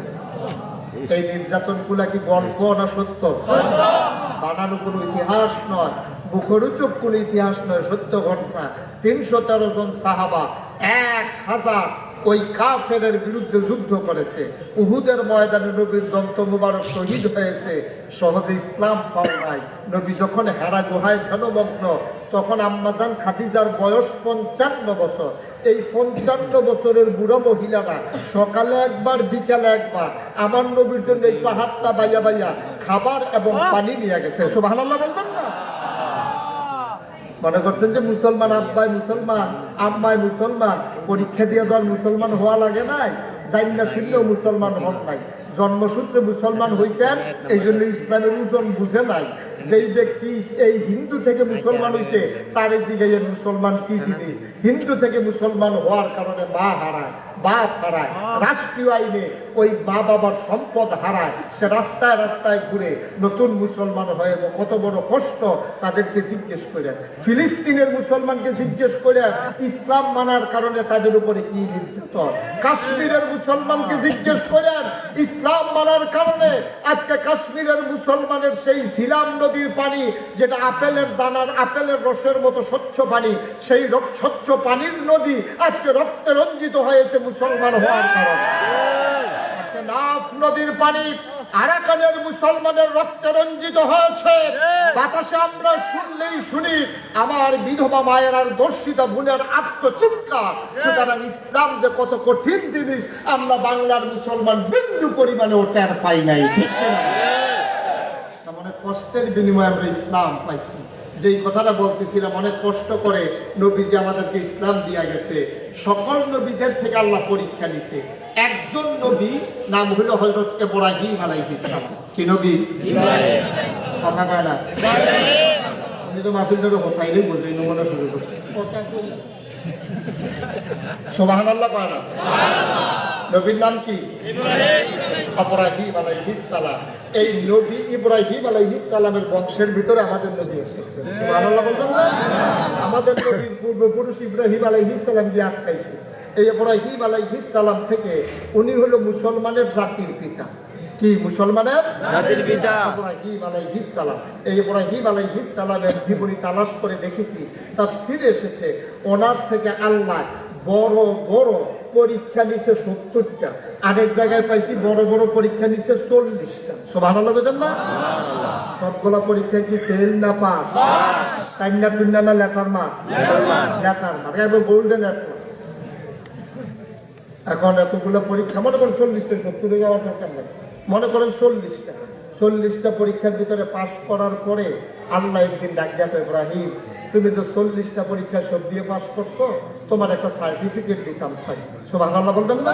এই নির্যাতন গুলা কি গল্প না সত্য? বানানো কোনো ইতিহাস নয়, মুখরোচক কোনো ইতিহাস নয়, সত্য ঘটনা। 313 জন সাহাবা 1000 ওই কাফেরের বিরুদ্ধে যুদ্ধ করেছে। উহুদের ময়দানে নবীর দন্ত মুবারক শহীদ হয়েছে, সহজে ইসলাম পাও নাই। নবী যখন হেরা গুহায় ধ্যানমগ্ন, তখন আম্মাজান খাদিজার বয়স 55 বছর। এই 55 বছরের বুড়ো মহিলারা সকালে একবার বিকালে একবার আমার নবীর জন্য এই পাহাড়টা বাইয়া বাইয়া খাবার এবং পানি নিয়ে গেছে। সুবহানাল্লাহ বলবেন না? মনে করছেন যে মুসলমান আব্বাই মুসলমান, আম্মাই মুসলমান, পরীক্ষা দিয়ে দেওয়ার মুসলমান হওয়া লাগে নাই, জাইন্না শুনলেও মুসলমান হন নাই। জন্মসূত্রে মুসলমান হইছেন, এই জন্য ইসলামের ওজন বুঝে নাই। যেই ব্যক্তি এই হিন্দু থেকে মুসলমান হইছে, তার জিগাইয়ের মুসলমান কি জিনিস। হিন্দু থেকে মুসলমান হওয়ার কারণে মা হারায়, বাপ হারায়, রাষ্ট্রীয় আইনে ওই মা বাবার সম্পদ হারায়, সে রাস্তায় রাস্তায় ঘুরে নতুন মুসলমান হয়ে কত বড় কষ্ট। তাদেরকে জিজ্ঞেস করে, ফিলিস্তিনের মুসলমানকে জিজ্ঞেস করে ইসলাম মানার কারণে তাদের উপরে কি নির্যাতন। কাশ্মীরের মুসলমানকে জিজ্ঞেস করে ইসলাম মানার কারণে আজকে কাশ্মীরের মুসলমানের সেই ঝিলাম নদীর পানি, যেটা আপেলের দানার, আপেলের রসের মতো স্বচ্ছ পানি, সেই স্বচ্ছ পানির নদী আজকে রক্তে রঞ্জিত হয়েছে মুসলমান হওয়ার কারণে। আজকে নাফ নদীর পানি আরাকানের মুসলমানের রক্তে রঞ্জিত হয়েছে। বাতাসে আমরা শুনলেই শুনি আমার বিধবা মায়ের আর দর্শিতা বোনের আত্মচিৎকার। সুতরাং ইসলাম যে কত কঠিন জিনিস আমরা বাংলার মুসলমান বিন্দু পরিমাণে ও টের পাই নাই। ঠিক না? অনেক কষ্টের বিনিময়ে আমরা ইসলাম পাইছি। যেই কথাটা বলতেছিলাম, অনেক কষ্ট করে নবীজি আমাদেরকে ইসলাম দিয়া গেছে। সকল নবীদের থেকে আল্লাহ পরীক্ষা নিছে। একজন নবী নাম হলো হযরত ইব্রাহিম আলাইহিস সালাম। কি নবী? ইব্রাহিম। কথা কয় না? উনি তো মাহফিলটারও কথাই বলছেন, নমুনা শুরু করছে কথা বলে। সুবহানাল্লাহ কয় না? নবীর নাম কি? ইব্রাহিম আলাইহিস সালাম। এই নবী ইব্রাহিম আলাইহিস সালামের বংশের ভিতরে আমাদের নবী এসেছে। সুবহানাল্লাহ বলবেন না? আমাদের নবীর পূর্বপুরুষ ইব্রাহিম আলাইহিস সালাম দিয়ে আটকাইছে। এই ইব্রাহিম আলাইহিস সালাম থেকে উনি হলো মুসলমানের জাতির পিতা। কি মুসলমানের জাতির পিতা? ইব্রাহিম আলাইহিস সালাম। এই ইব্রাহিম আলাইহিস সালামের জীবনী তালাশ করে দেখেছি, তাফসীরে এসেছে ওনার থেকে আল্লাহ বড় বড় পরীক্ষা নিছে 70টা, আরেক জায়গায় পাইছি বড় বড় পরীক্ষা নিছে 40টা। সুবহানাল্লাহ বলেন না? সবগুলা পরীক্ষা কি ফেল না পাস? টাইনা টুন্না না লেটার মার্ক? লেটার মার্ক এবং গোল্ডেন অ্যাপ্লাস। এখন এতগুলো পরীক্ষা মনে করেন 40টা, 70 যাওয়ার দরকার নেই, মনে করেন 40টা পরীক্ষার ভিতরে পাস করার পরে আল্লাহ একদিন ডাক দেবে, ইব্রাহিম তুমি তো 40টা পরীক্ষা সব দিয়ে পাস করছো, তোমার একটা সার্টিফিকেট দিতাম চাই। সুবহানাল্লাহ বলবেন না?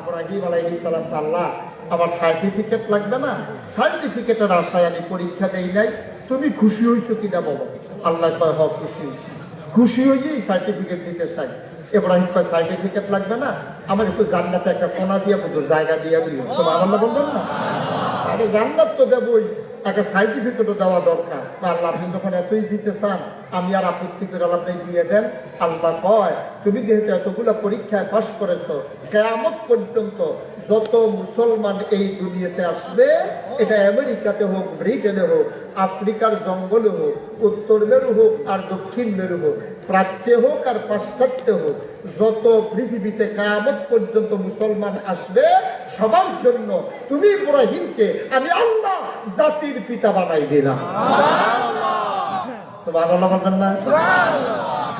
ইব্রাহিম আলাইহিস সালাম, আল্লাহ আমার সার্টিফিকেট লাগবে না, সার্টিফিকেটের আশায় আমি পরীক্ষা দেই নাই, তুমি খুশি হইছো কিনা বলো। আল্লাহ কয় হ খুশি হয়েছি, খুশি হয়েই সার্টিফিকেট দিতে চাই। ইব্রাহিম কয় সার্টিফিকেট লাগবে না, আমার একটু জান্নাতে একটা কোনা দিয়ে বুঝুর জায়গা দিয়ে দিও। সুবহানাল্লাহ বলবেন না? আরে জান্নাত তো দেবই, একটা সার্টিফিকেটও দেওয়া দরকার। আল্লাহ আপনি যখন এতই দিতে চান, আমি আর আপত্তি করে আপনি দিয়ে দেন। আল্লাহ কয় তুমি যেহেতু এতগুলো পরীক্ষায় পাস করেছো, কিয়ামত পর্যন্ত যত মুসলমান এই দুনিয়াতে আসবে, এটা আমেরিকাতে হোক, ব্রিটেনে হোক, আফ্রিকার জঙ্গলে হোক, উত্তর মেরু হোক আর দক্ষিণ মেরু হোক, প্রাচ্যে হোক আর পাশ্চাত্যে হোক, যত পৃথিবীতে কিয়ামত পর্যন্ত মুসলমান আসবে, সবার জন্য তুমি ইব্রাহিমকে আমি আল্লাহ জাতির পিতা বানাই দিলাম। সুবহানাল্লাহ বলবেন না?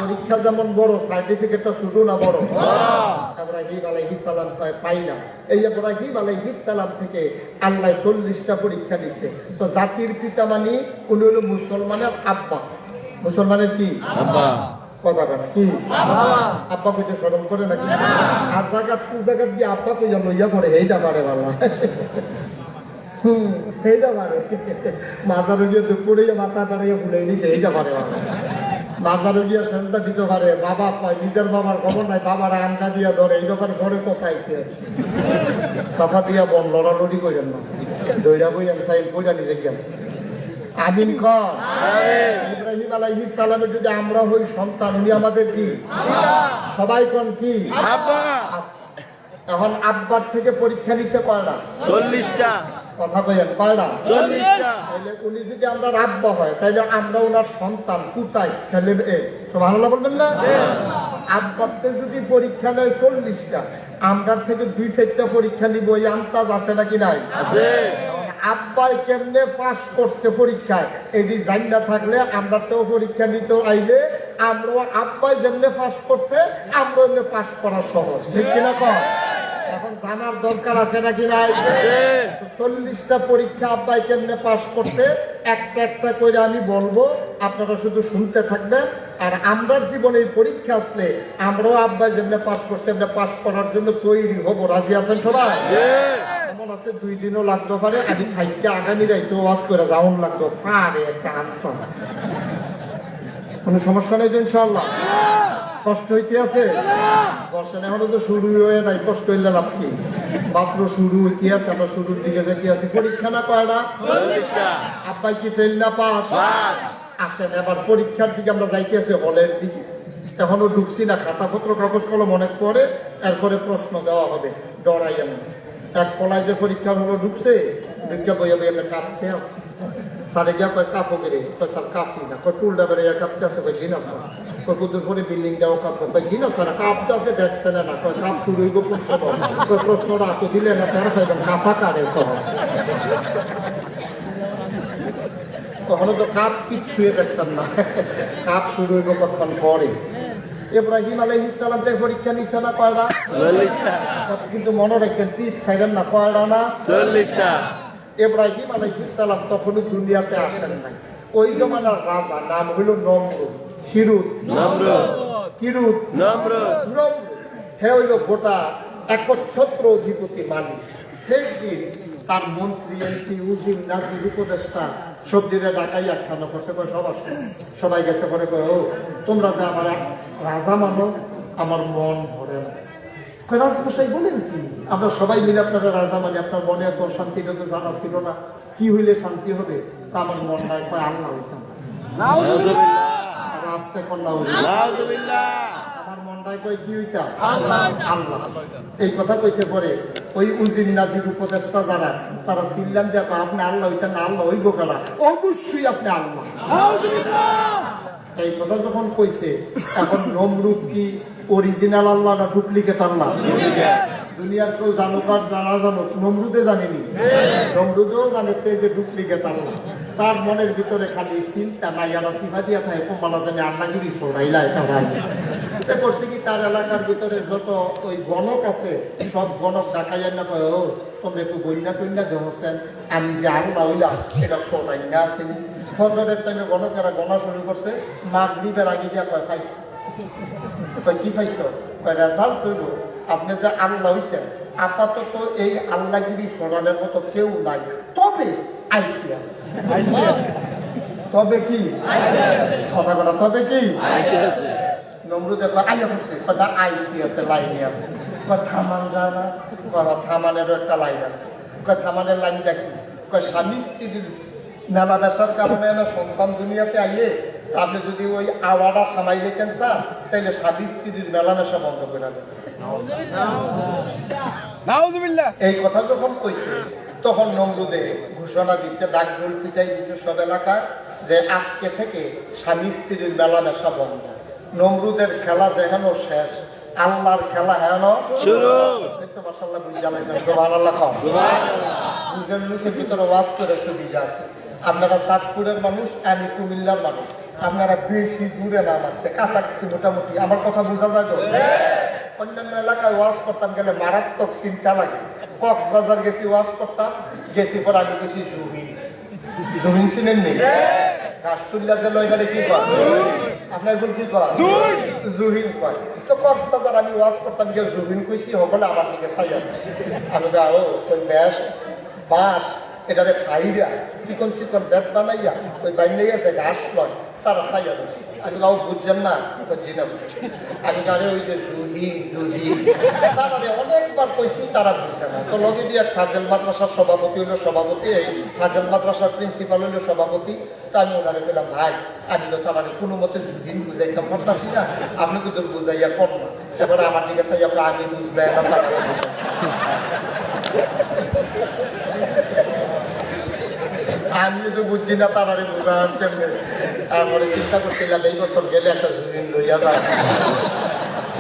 পরীক্ষা যেমন বড়, সার্টিফিকেটটা শুধু না বড়। ইব্রাহিম আলাইহিস সালাম পাই না, এই ইব্রাহিম আলাইহিস সালাম থেকে আল্লাহ 40টা পরীক্ষা নিছে। তো জাতির পিতা মানে উনি হলো মুসলমানের আব্বা। মুসলমানের কি আব্বা? কথা বলে কি আব্বা কইতে স্মরণ করে নাকি? আর জায়গা দিয়ে আব্বা কইয়া লইয়া পড়ে, এইটা পারে ভালো, এইটা পারে। মাথা রুগিয়ে দুপুরে মাথা দাঁড়িয়ে ভুলে নিছে, এইটা পারে ভালো। মাথা রুগিয়া সেজদা দিতে পারে, বাবা পায়, নিজের বাবার খবর নাই, বাবার আঞ্জা দিয়া ধরে, এই ব্যাপারে ঘরে কোথায় কি আছে? সাফা দিয়া বন লড়ালড়ি করেন না, দইরা বই সাইল কইরা নিজে গেল। আমিন কর। ইব্রাহিম আলাইহিস সালামের যদি আমরা হই সন্তান, উনি আমাদের কি সবাই কোন কি আব্বা। এখন আব্বার থেকে পরীক্ষা নিছে কয়টা? 40টা। কথা কইেন কয়টা? 40টা। তাইলে উনি যদি আমরা আব্বা হয়, তাইলে আমরা ওনার সন্তান, পুতাই, ছেলে মেয়ে। সুবহানাল্লাহ বলবেন না? আব্বার থেকে যদি পরীক্ষা নেয় 40টা, আমরার থেকে 2-4টা পরীক্ষা নিব, ওই আন্তাজ আছে নাকি নাই? আছে। আব্বাই কেমনে পাস করছে পরীক্ষায় এটি জানা থাকলে আমরা তো পরীক্ষা নিতে আইলে আমরাও আব্বাই যেমনে পাস করছে আমরা এমনি পাস করা সহজ, ঠিক কিনা কর? এখন জানার দরকার আছে নাকি নাই? 40টা পরীক্ষা আব্বাই কেমনে পাস করছে একটা একটা করে আমি বলবো, আপনারা শুধু শুনতে থাকবেন। আর আমরার জীবনে এই পরীক্ষা আসলে আমরাও আব্বাই যেমনে পাস করছে এমনি পাস করার জন্য তৈরি হবো। রাজি আছেন সবাই? এমন আছে 2 দিনও লাগতে পারে, আমি খাইতে আগামী রাইতে ওয়াজ করে যাওন লাগতো, সারে একটা আনতাম, কোনো সমস্যা নেই তো ইনশাআল্লাহ। কষ্ট হইতে আছে বর্ষণ, এখনো তো শুরু হয়ে নাই, কষ্ট হইলে লাভ কি? মাত্র শুরু হইতে আছে, আমরা শুরুর দিকে যেতে আছি। পরীক্ষা না কয়টা? 40টা। আব্বাই কি ফেল না পাস? আসেন এবার পরীক্ষার দিকে আমরা যাইতে আছি, হলের দিকে। এখনো ঢুকছি না, খাতাপত্র কাগজ কলম অনেক পরে, এরপরে প্রশ্ন দেওয়া হবে। ডরাইয়েন না। এক পলায় যে পরীক্ষার হলো ঢুকছে, ঢুকে বইয়া বইয়া কাঁপতে আছে। স্যারে গিয়া কয় কাঁপো গেলে, কয় স্যার কাঁপি না, কয় টুলটা বেড়ে কাঁপতে আছে, কয় জিনা স্যার, কয় কুদুর পরে বিল্ডিংটাও কাঁপবো, কয় জিনা স্যার কাঁপতে আছে দেখছে না, কয় কাঁপ শুরু হইব কোন সময়, কয় প্রশ্নটা এত দিলে না তেরো পাইবেন কাঁপা কারে কহ। তখনও তো কাপ কিচ্ছুয়ে দেখছেন না, কাপ শুরু হইব কতক্ষণ পরে। ইব্রাহিম আলাইহিস সালাম যে পরীক্ষা নিছে না কয়টা? 40টা। কিন্তু মনে রাখেন টিপ সাইডেন না, কয়টা না? 40টা। ইব্রাহিম আলাইহিস সালাম তখনও দুনিয়াতে আসেন নাই। ওই জমানার রাজা নাম হইল নমরুদ। কিরুত? নমরুদ। কিরুত? নমরুদ। নমরুদ হে হইল গোটা একচ্ছত্র অধিপতি মালিক। সেই তার মন্ত্রী, এমপি, উজির, নাজির, উপদেষ্টা সব দিনে ডাকাই একখানা করতে, সবাই গেছে পরে কয়, ও তোমরা যে আমার রাজা মানো, আমার মন ভরে না। রাজমশাই বলেন কি? আমরা সবাই মিলে আপনারা রাজা মানে, আপনার মনে এত শান্তিটা তো জানা ছিল না, কি হইলে শান্তি হবে? তা আমার মন নাই, কয় আল্লাহ হইতাম। আজকে কন্যা আমার মনটাই কয় কি হইতাম? আল্লাহ। এই কথা কইছে পরে ওই উজির নাজির উপদেষ্টা যারা, তারা চিনলেন যে আপনি আল্লাহ হইতেন না, আল্লাহ হইব কারা? অবশ্যই আপনি আল্লাহ। এই কথা যখন কইছে, এখন নমরুদ কি অরিজিনাল আল্লাহ না ডুপ্লিকেট আল্লাহ? দুনিয়ার কেউ জানুক আর জানা জানুক, নমরুদে জানেনি, নমরুদেও জানে যে ডুপ্লিকেট আল্লাহ। তার মনের ভিতরে খালি চিন্তা নাইয়ারা সিফা দিয়া থাকে, কোমালা জানে আল্লাহগিরি সরাইলাই তারাই করছে কি, তার এলাকার ভিতরে যত ওই গণক আছে সব গণক ডাকাইয়া না কয়, ও তোমরা একটু বন্যা টন্যা দেওয়াছেন, আমি যে আল্লাহ হইলাম এটা সরাই না আসেনি। ফজরের টাইমে গণকেরা গণা শুরু করছে, মাগরিবের আগে দিয়া কয় ফাইস, কি ফাইতো কয় রেজাল্ট হইল আপনি যে আল্লাহ হইছেন, আপাতত এই আল্লাহগিরি সরানোর মতো কেউ নাই, তবে আইটি আছে। তবে কি কথা কথা, তবে কি নমরুদ আইয়া করছে, কথা আইটি আছে, লাইনে আছে। কয় থামান যায় না, থামানেরও একটা লাইন আছে। কয় থামানের লাইনটা কি? কয় স্বামী স্ত্রীর মেলা বেসার কারণে না সন্তান দুনিয়াতে আইয়ে আপনি যদি ওই আওয়াটা থামাই রেখেন চান, তাইলে স্বামী স্ত্রীর মেলামেশা বন্ধ করে দেন। এই কথা যখন কইছে, তখন নমরুদে ঘোষণা দিচ্ছে, ডাক ঢোল পিটাই দিচ্ছে সব এলাকায়, যে আজকে থেকে স্বামী স্ত্রীর মেলামেশা বন্ধ। নমরুদের খেলা দেখানো শেষ, আল্লাহর খেলা হেনো শুরু। মাশাআল্লাহ বুঝা লাইছেন, সুবহানাল্লাহ। বুঝের লোকের ভিতরে ওয়াজ করে সুবিধা আছে। আপনারা চাঁদপুরের মানুষ, আমি কুমিল্লার মানুষ, আপনারা বেশি দূরে না মারতে কাছাকাছি মোটামুটি, আমার কথা বোঝা যায় তো? অন্যান্য এলাকায় ওয়াজ করতাম গেলে মারাত্মক চিন্তা লাগে। কক্সবাজার গেছি ওয়াজ করতাম, গেছি পর আমি গেছি জুহিন। জুহিন চিনেন নেই? কাশতুল্লা যে লইবারে কি কয়, আপনার বল কি কয়? জুহিন কয়। তো কক্সবাজার আমি ওয়াজ করতাম গিয়ে জুহিন কইছি, হকলে আমার দিকে চাইয়া আমি ও ওই ব্যাস বাস এটারে ফাইরা চিকন চিকন ব্যাট বানাইয়া ওই বাইনাইয়া যে ঘাস লয় তারা চাইয়া রয়েছে। আমি গাও বুঝছেন না? বুঝছি না। আমি গাড়ি ওই যে জুহি জুহি তারা অনেকবার কইছি, তারা বুঝছে না। তো লগে দিয়ে ফাজেল মাদ্রাসার সভাপতি হইল সভাপতি, এই ফাজেল মাদ্রাসার প্রিন্সিপাল হইল সভাপতি। তা আমি ওনারে বললাম, ভাই আমি তো তার কোনো মতে জুহিন বুঝাইতাম পারতাছি না, আপনি কিন্তু বুঝাইয়া কম না। এবারে আমার দিকে চাই আমরা আমি বুঝলাই না, তারা আমি তো বুঝছি না, তারারে বোঝার কেমনে। তারপরে চিন্তা করছিলাম এই বছর গেলে একটা জুহিন লইয়া যায়।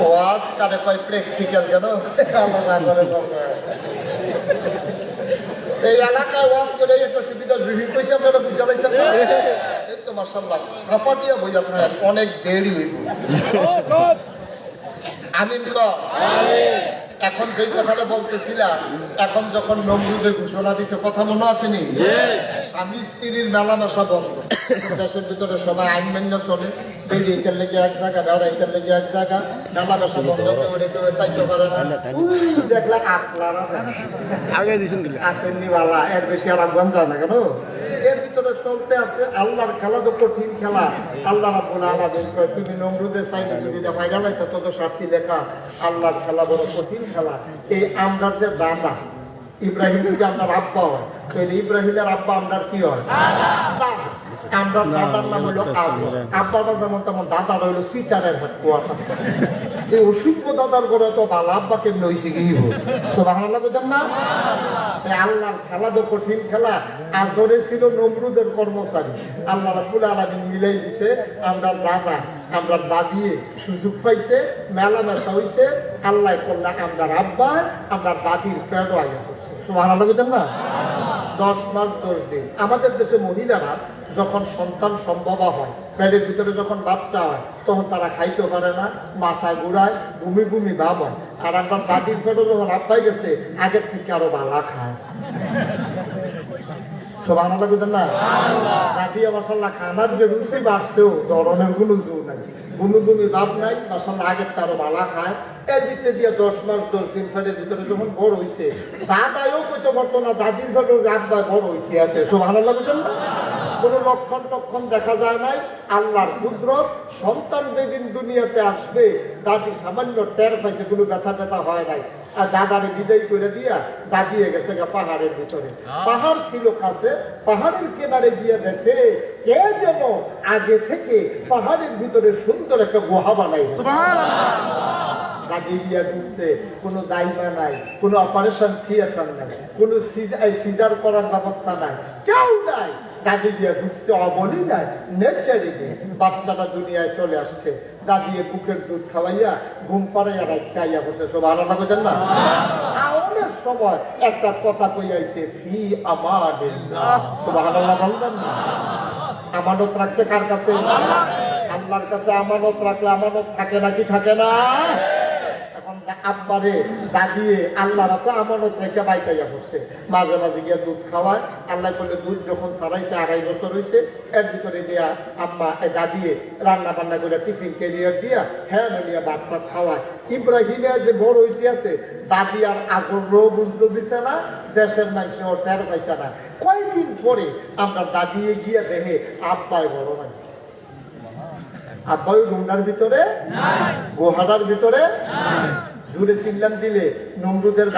ওয়াজ কারে কয় প্র্যাকটিক্যাল কেন, এই এলাকায় ওয়াজ করে একটা সুবিধা জুহিন কইছে, আপনারা বুঝা লাইছেন। এই তো মাশাআল্লাহ সাফা দিয়া বইয়া থাকেন, অনেক দেরি হইব। আমিন কর। এখন যেই কথাটা বলতেছিলাম, এখন যখন নমরুদে ঘোষণা দিছে, কথা মনে আসেনি? স্বামী স্ত্রীর মেলামেশা বন্ধ। দেশের ভিতরে সবাই আইন মান্য চলে, এই এইটার লেগে এক জায়গা, বেড়া এইটার লেগে এক জায়গা, মেলামেশা বন্ধ করে কেউ চাইতে পারে না। দেখলাম আপনারা আসেননি বালা, এর বেশি আর আফগান যায় না কেন? এর ভিতরে চলতে আছে আল্লাহর খেলা, তো কঠিন খেলা। আল্লাহ রাব্বুল আলামিন কয়, তুমি নমরুদের চাইলে যদি এটা ভাইরাল হয় তত শাস্তি লেখা। আল্লাহর খেলা বড় কঠিন খেলা। এই আমরার যে দাদা ইব্রাহিম যদি আপনার আব্বা হয়, তাহলে ইব্রাহিমের আব্বা আমরার কি হয়? আমরা দাদার নাম হইল আব্বাটা যেমন তেমন দাদার হইল সিটারের হাত কুয়াটা। এই অসুখ দাদার করে তো ভালো আব্বা কেমন হয়েছে কি তো বাংলা বুঝেন না? আল্লাহর খেলা তো কঠিন খেলা। আজরে ছিল নমরুদের কর্মচারী, আল্লাহ রাব্বুল আলামিন মিলাই দিছে। আমরা দাদা আমরা দাদি সুযোগ পাইছে, মেলামেশা হইছে, আল্লাহ করলে আমরা আব্বা আমরা দাদির ফেরো আয়া করছে। সুবহানাল্লাহ বুঝেন না? 10 মাস 10 দিন। আমাদের দেশে মহিলারা যখন সন্তান সম্ভব হয়, পেটের ভিতরে যখন বাচ্চা হয়, তখন তারা খাইতে পারে না, মাথা ঘুরায়, বমি বমি ভাব হয়। আর আমার দাদির পেটে যখন আব্বাই গেছে, আগের থেকে আরো বালা খায়। সুবহানাল্লাহ বুঝেন না? দাদি মাশাআল্লাহ খানার যে রুচি বাড়ছেও ধরনের কোনো জোর নাই, বমি বমি ভাব নাই, মাশাআল্লাহ আগের তারও বালা খায়। এর ভিতরে দিয়ে 10 মাস 10 দিন পেটের ভিতরে যখন বড় হয়েছে, দাদাইও কইতে পারতো না দাদির পেটে যে আব্বা বড় হইতে আছে। সুবহানাল্লাহ বুঝেন না? কোন লক্ষণ টক্ষণ দেখা যায় নাই। আল্লাহর কুদরত, সন্তান যেদিন দুনিয়াতে আসবে দাদি সামান্য টের পাইছে, কোনো ব্যথা ট্যাথা হয় নাই। আর দাদারে বিদায় করে দিয়া দাদিয়ে গেছে পাহাড়ের ভিতরে। পাহাড় ছিল কাছে, পাহাড়ের কিনারে গিয়ে দেখে কে যেন আগে থেকে পাহাড়ের ভিতরে সুন্দর একটা গুহা বানাইছে। দাদি গিয়া ঢুকছে, কোনো দায়মা নাই, কোনো অপারেশন থিয়েটার নাই, কোনো সিজার করার ব্যবস্থা নাই, কেউ নাই। দাদি গিয়ে ঢুকছে অবলি নাই নেচারি দিয়ে বাচ্চাটা দুনিয়ায় চলে আসছে। দাদিয়ে বুকের দুধ খাওয়াইয়া ঘুম পাড়াইয়া খাইয়া বসে সব ভালো লাগছেন না। অনেক সময় একটা কথা কইয়াইছে ফি আমানিল্লাহ, সুবহানাল্লাহ বলবেন না? আমানত রাখছে কার কাছে? আল্লাহর কাছে। আমানত রাখলে আমানত থাকে নাকি থাকে না? এখন আব্বারে দাদিয়ে আল্লাহ রাতে আমানত রেখে বাইকাইয়া পড়ছে। মাঝে মাঝে গিয়ে দুধ খাওয়ায়। আল্লাহ বলে দুধ যখন ছাড়াইছে 2.5 বছর হয়েছে, এর ভিতরে দিয়া আম্মা দাদিয়ে রান্না বান্না করে টিফিন ক্যারিয়ার দিয়া হ্যাঁ নিয়ে ভাতটা খাওয়ায়। ইব্রাহিমের যে বড় হইতে আছে, দাদি আর আগ্রহ বুঝতে দিছে না, দেশের মানুষে ওর টের পাইছে না। কয়েকদিন পরে আমরা দাদিয়ে গিয়ে দেখে আব্বাই বড় নাই। আব্বাই রুমনার ভিতরে, গোহাটার ভিতরে। জুড়ে চিল্লাম দিলে নমরুদের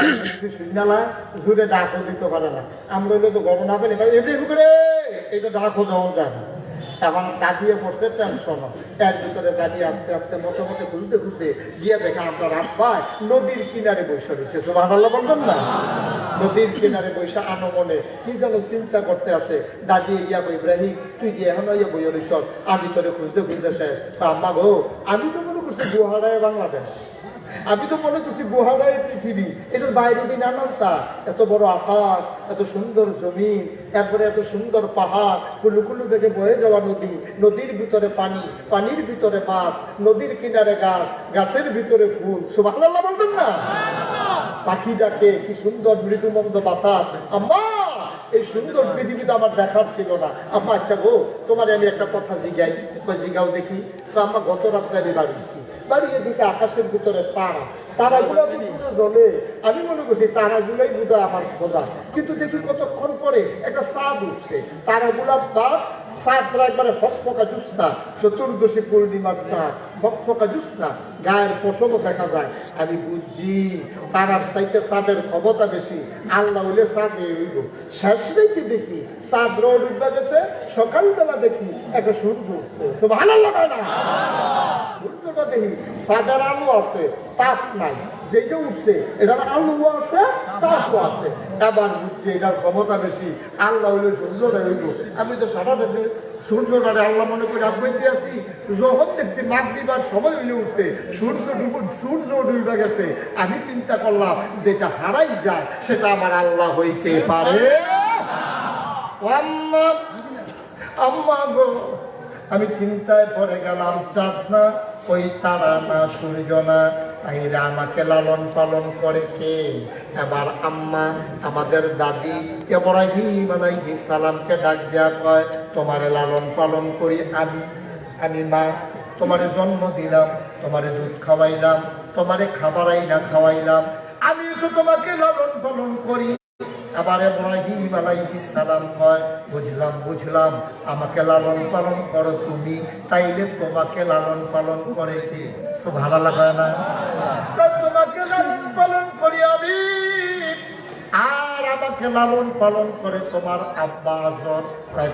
শুনালা জুড়ে ডাকও দিতে পারে না। আমরা হইলে তো ঘটনা পেলে এটাই ভিতরে এটা ডাকও দেওয়া যায় না। এখন দাদিয়ে পড়ছে টেনশন। এর ভিতরে দাদিয়ে আস্তে আস্তে মোটামুটি খুলতে খুলতে গিয়ে দেখে আপনার আব্বাই নদীর কিনারে বসে রয়েছে। সুবহানাল্লাহ বলবেন না? নদীর কিনারে বসে আনমনে কি যেন চিন্তা করতে আছে। দাদিয়ে গিয়া বই ইব্রাহিম তুই গিয়ে এখন বই রইস, আমি তোরে খুঁজতে খুঁজতেছে। আম্মা গো, আমি তো মনে করছি গুহারায় বাংলাদেশ, আমি তো মনে করছি গুহারায় পৃথিবী, এটার বাইরে দিন আনন্দটা। এত বড় আকাশ, এত সুন্দর জমিন, এরপরে এত সুন্দর পাহাড়, কুলু কুলু থেকে বয়ে যাওয়া নদী, নদীর ভিতরে পানি, পানির ভিতরে মাছ, নদীর কিনারে গাছ, গাছের ভিতরে ফুল। সুবহানাল্লাহ বলবেন না? পাখি ডাকে, কি সুন্দর মৃদুমন্দ বাতাস। আম্মা, এই সুন্দর পৃথিবীটা আমার দেখার ছিল না। আম্মা আচ্ছা গো, তোমার আমি একটা কথা জিগাই। জিগাও দেখি। তো আম্মা গত রাত্রে আমি বাড়িয়েছি, বাড়িয়ে দিকে আকাশের ভিতরে তারা, তারাগুলো জ্বলে। আমি মনে করছি তারাগুলোই বোধ হয় আমার খোদা, কিন্তু দেখি কতক্ষণ পরে একটা চাঁদ উঠছে। তারাগুলা বাদ চাঁদরা একবারে ফকফকা জুস্তা, চতুর্দশী পূর্ণিমার চাঁদ, ফকফকা জুস্তা, গায়ের পশমও দেখা যায়। আমি বুঝছি তারার চাইতে চাঁদের ক্ষমতা বেশি। আল্লাহ হইলে চাঁদ হইব। শেষ রেখে দেখি চাঁদ রোড উঠে গেছে, সকালবেলা দেখি একটা সূর্য উঠছে। সুবহানাল্লাহ না? সূর্যটা দেখি চাঁদের আলো আছে, তাপ নাই। যেটা উঠছে এটার আলো আছে, তাপও আছে। এবার বুঝছি এটার ক্ষমতা বেশি। আল্লাহ হইলে সূর্যটা হইব। আমি তো সারা দেখে সূর্যটারে আল্লাহ মনে করে আপনাইতে আছি। যখন দেখছি মাঘ দিবার সময় হইলে উঠছে, সূর্য ডুবে গেছে। আমি চিন্তা করলাম যেটা হারাই যায় সেটা আমার আল্লাহ হইতে পারে। আম্মা, আম্মা গো, আমি চিন্তায় পড়ে গেলাম। চাঁদ না, ওই তারা না, সূর্য না, তাইলে আমাকে লালন পালন করে কে? এবার আম্মা আমাদের দাদি ইব্রাহিম আলাইহিস সালামকে ডাক দেয়া কয়, তোমারে লালন পালন করি আমি। আমি মা, তোমারে জন্ম দিলাম, তোমারে দুধ খাওয়াইলাম, তোমারে খাবারাই না খাওয়াইলাম, আমি তো তোমাকে লালন পালন করি। আবার ইব্রাহিম আলাইহিস সালাম কয়, বুঝলাম বুঝলাম, আমাকে লালন পালন করো তুমি, তাইলে তোমাকে লালন পালন করে কি? সুবহানাল্লাহ কয় না? তোমাকে লালন পালন করি আমি, আর আমাকে লালন পালন করে তোমার আব্বা আজর।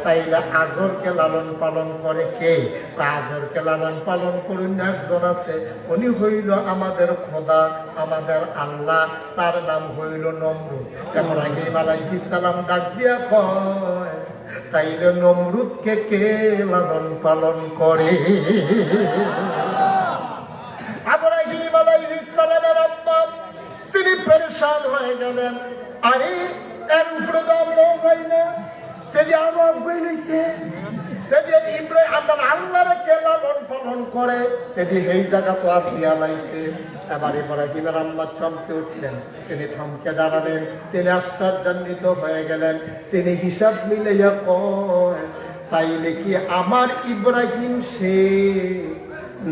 তাইলে আজরকে লালন পালন করে কে? আজরকে লালন পালন করুন একজন আছে, উনি হইল আমাদের খোদা, আমাদের আল্লাহ, তার নাম হইল নমরুদ। ইব্রাহিম আলাইহিস সালাম ডাক দিয়া কয়, তাইলে নমরুদকে কে লালন পালন করে? ইব্রাহিম আলাইহিস সালামের আম্মা তিনি পেরেশান হয়ে গেলেন। আরে এর উপরে তো আমরাও যাই না, যদি আরো আগ্রহী লইছে, যদি ইব্রাহিম আমার আল্লাহরে কে লালন পালন করে, যদি এই জায়গা তো আসিয়া লাইছে। এবার ইব্রাহিমের আম্মা চমকে উঠলেন, তিনি থমকে দাঁড়ালেন, তিনি আশ্চর্যান্বিত হয়ে গেলেন। তিনি হিসাব মিলাইয়া কয়, তাইলে কি আমার ইব্রাহিম সে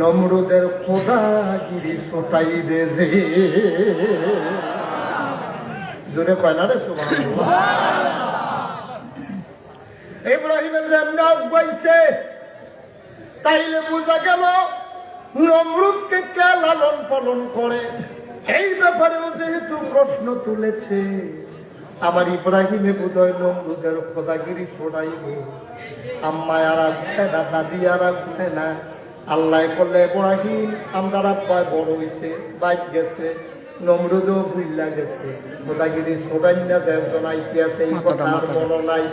নমরুদের খোদাগিরি ছোটাইবে যে? জোরে কয় না রে সুবহানাল্লাহ। ইব্রাহিমের যেমন উপাইছে, তাইলে বোঝা গেল নমরুদকে কে লালন পালন করে। এই ব্যাপারেও যেহেতু প্রশ্ন তুলেছে, আমার ইব্রাহিমে বোধহয় নমরুদের খোদাগিরি ছোটাইবে। আম্মা আর উঠে না, দাদি আর উঠে না। আল্লাহ করলে ইব্রাহিম আমরা প্রায় বড় হয়েছে, বাইক গেছে, নমরুদও ভুইলা গেছে, খোদাগিরি ছোটাই না, একজন আইতে আছে এই কথা আর মনে নাই।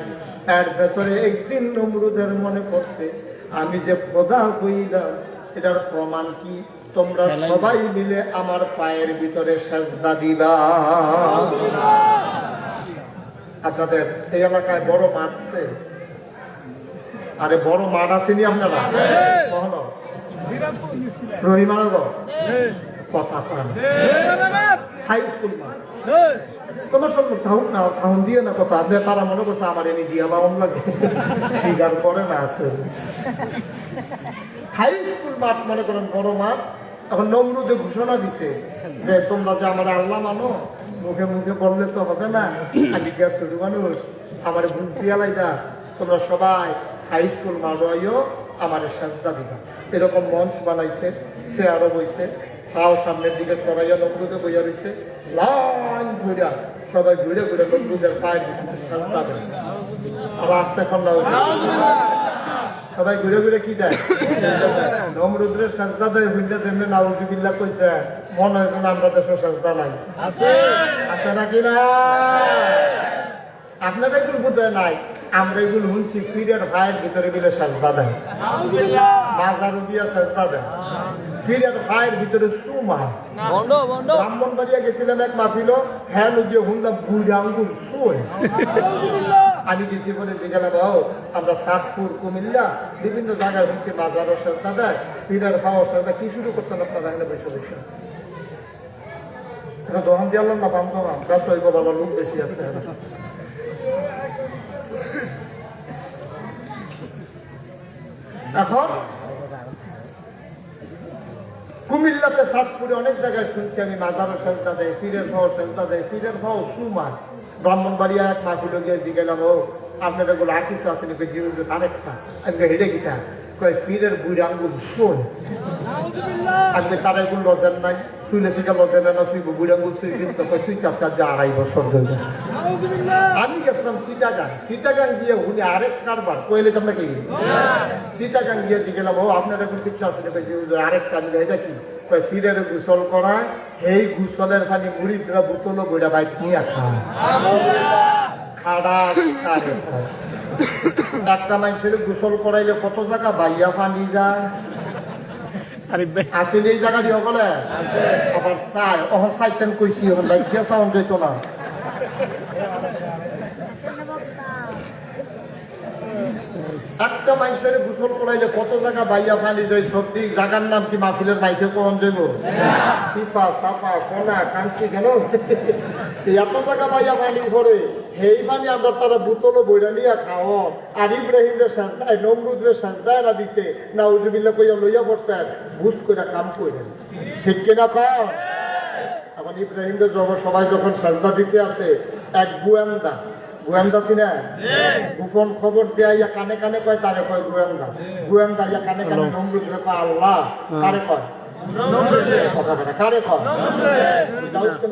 এর ভেতরে একদিন নমরুদের মনে পড়ছে, আমি যে খোদা হইলাম এটার প্রমাণ কি? তোমরা সবাই মিলে আমার পায়ের ভিতরে সেজদা দিবা। আপনাদের এই এলাকায় বড় মাঠ আছে? আরে বড় মাঠ আসেনি আপনারা? কখনো রহিমানগর কথা কন হাই স্কুল মাঠ তোমার সব ঠাউন দিয়ে না কথা। আপনি তারা মনে করছে আমার এনে দিয়া লাউন লাগে, স্বীকার করে না আছে। হাই স্কুল মাঠ মনে করেন বড় মাঠ। এখন নমরুদে ঘোষণা দিছে যে তোমরা যে আমার আল্লাহ মানো, মুখে মুখে বললে তো হবে না, আগেকার ছোট মানুষ আমার বুঝতে আলাইদা, তোমরা সবাই হাই স্কুল মাঠ আইও আমার সাজদা দিবা। এরকম মঞ্চ বানাইছে, সে আরো বইছে, ছাও সামনের দিকে সরাইয়া নমরুদে বইয়া রয়েছে, লাইন ঘুরা সবাই ঘুরে ঘুরে নমরুদের পায়ের ভিতরে সাজদা দেয়। আর আস্তে খন্ডা সবাই ঘুরে ঘুরে কি দেয়? নমরুদের সাজদা দেয়। বুঝলে তেমনি নাউজুবিল্লাহ কইছে, মনে হয় যেন আমরা দেশের সাজদা নাই আছে নাকি না? আপনারা এগুলো বোধহয় নাই, আমরা এগুলো শুনছি ফিরের ভাইয়ের ভিতরে মিলে সাজদা দেয়, মাজারু দিয়া সাজদা দেয়, ফিরের ভাইয়ের ভিতরে সুমায়। ব্রাহ্মণবাড়িয়া গেছিলাম এক মাহফিল, হ্যাঁ লুকিয়ে শুনলাম বুড়া আঙ্গুল শোয়। আমি গেছি বলে গেলাম, আমরা সাতপুর কুমিল্লা বিভিন্ন জায়গায় শুনছি মাজারও সাজদা দেয়, ফিরের ভাইও সাজদা। কি শুরু করছেন আপনারা এখানে বসে বসে? দহন দিয়ে আল্লাহ না বান্ধব ব্যস্ত হইব, বাবা লোক বেশি আছে। এখন কুমিল্লাতে সাতপুরে অনেক জায়গায় শুনছি আমি মাজারও সেজদা দেয়, ফিরের ভাও সেজদা দেয়, ফিরের ভাও সুমায়। ব্রাহ্মণবাড়িয়া এক মাহফিল গিয়ে গেলাম, আপনার এগুলো আকিস আছে নাকি? আরেকটা আজকে হেঁটে গিতা কয় ফিরের বুড়ি আঙ্গুল শোন। আজকে তারা এগুলো লজেন নাই, শুইলে সেটা লজেন না, শুইব বুড়ি আঙ্গুল শুই, কিন্তু শুইতে আছে আজ 2.5 বছর ধরে। আমি গেছিলাম সিটাগাং গিয়ে উনি আরেক কারবার কইলে তোমরা কি সিটাগাং গিয়ে গেলাম, আপনার এখন কিছু আছে নাকি? আরেক কাজ, এটা কি? কয় ফিরের গোসল করা, এই গোসলের পানি মুড়িদরা বোতল বইটা বাইক নিয়ে আসা খাড়া খাড়ে খায়। একটা মানুষের গোসল করাইলে কত জায়গা বাইয়া পানি যায়, আসলে এই জায়গাটি সকলে আবার চাই অহন চাইতেন কইছি, এখন লাইকিয়া চাওয়ান যেত না। একটা মানুষের গোসল করাইলে কত জায়গা বাইয়া পানি যায়, সত্যি জায়গার নাম কি মাহফিলের মাইকে কখন যাইব? সিফা সাফা কোনা কাঞ্চি কেন এত জায়গা বাইয়া পানি করে, সেই পানি আমরা তারা বোতল বইরা নিয়ে খাও। আর ইব্রাহিমের সাজদায় নমরুদের সাজদায় না দিছে, না উজুবিল্লাহ কইয়া লইয়া পড়ছেন, বুঝ করে কাম করেন, ঠিক কিনা কর? এখন ইব্রাহিমের সবাই যখন সাজদা দিতে আছে, এক গোয়েন্দা কিনা গোপন খবর দিয়া কানে কানে কয়, তারে কয় গোয়েন্দা। ইয়া কানে কানে নমরুদ রে কয় আল্লাহ, কারে কয়? কারে কয়?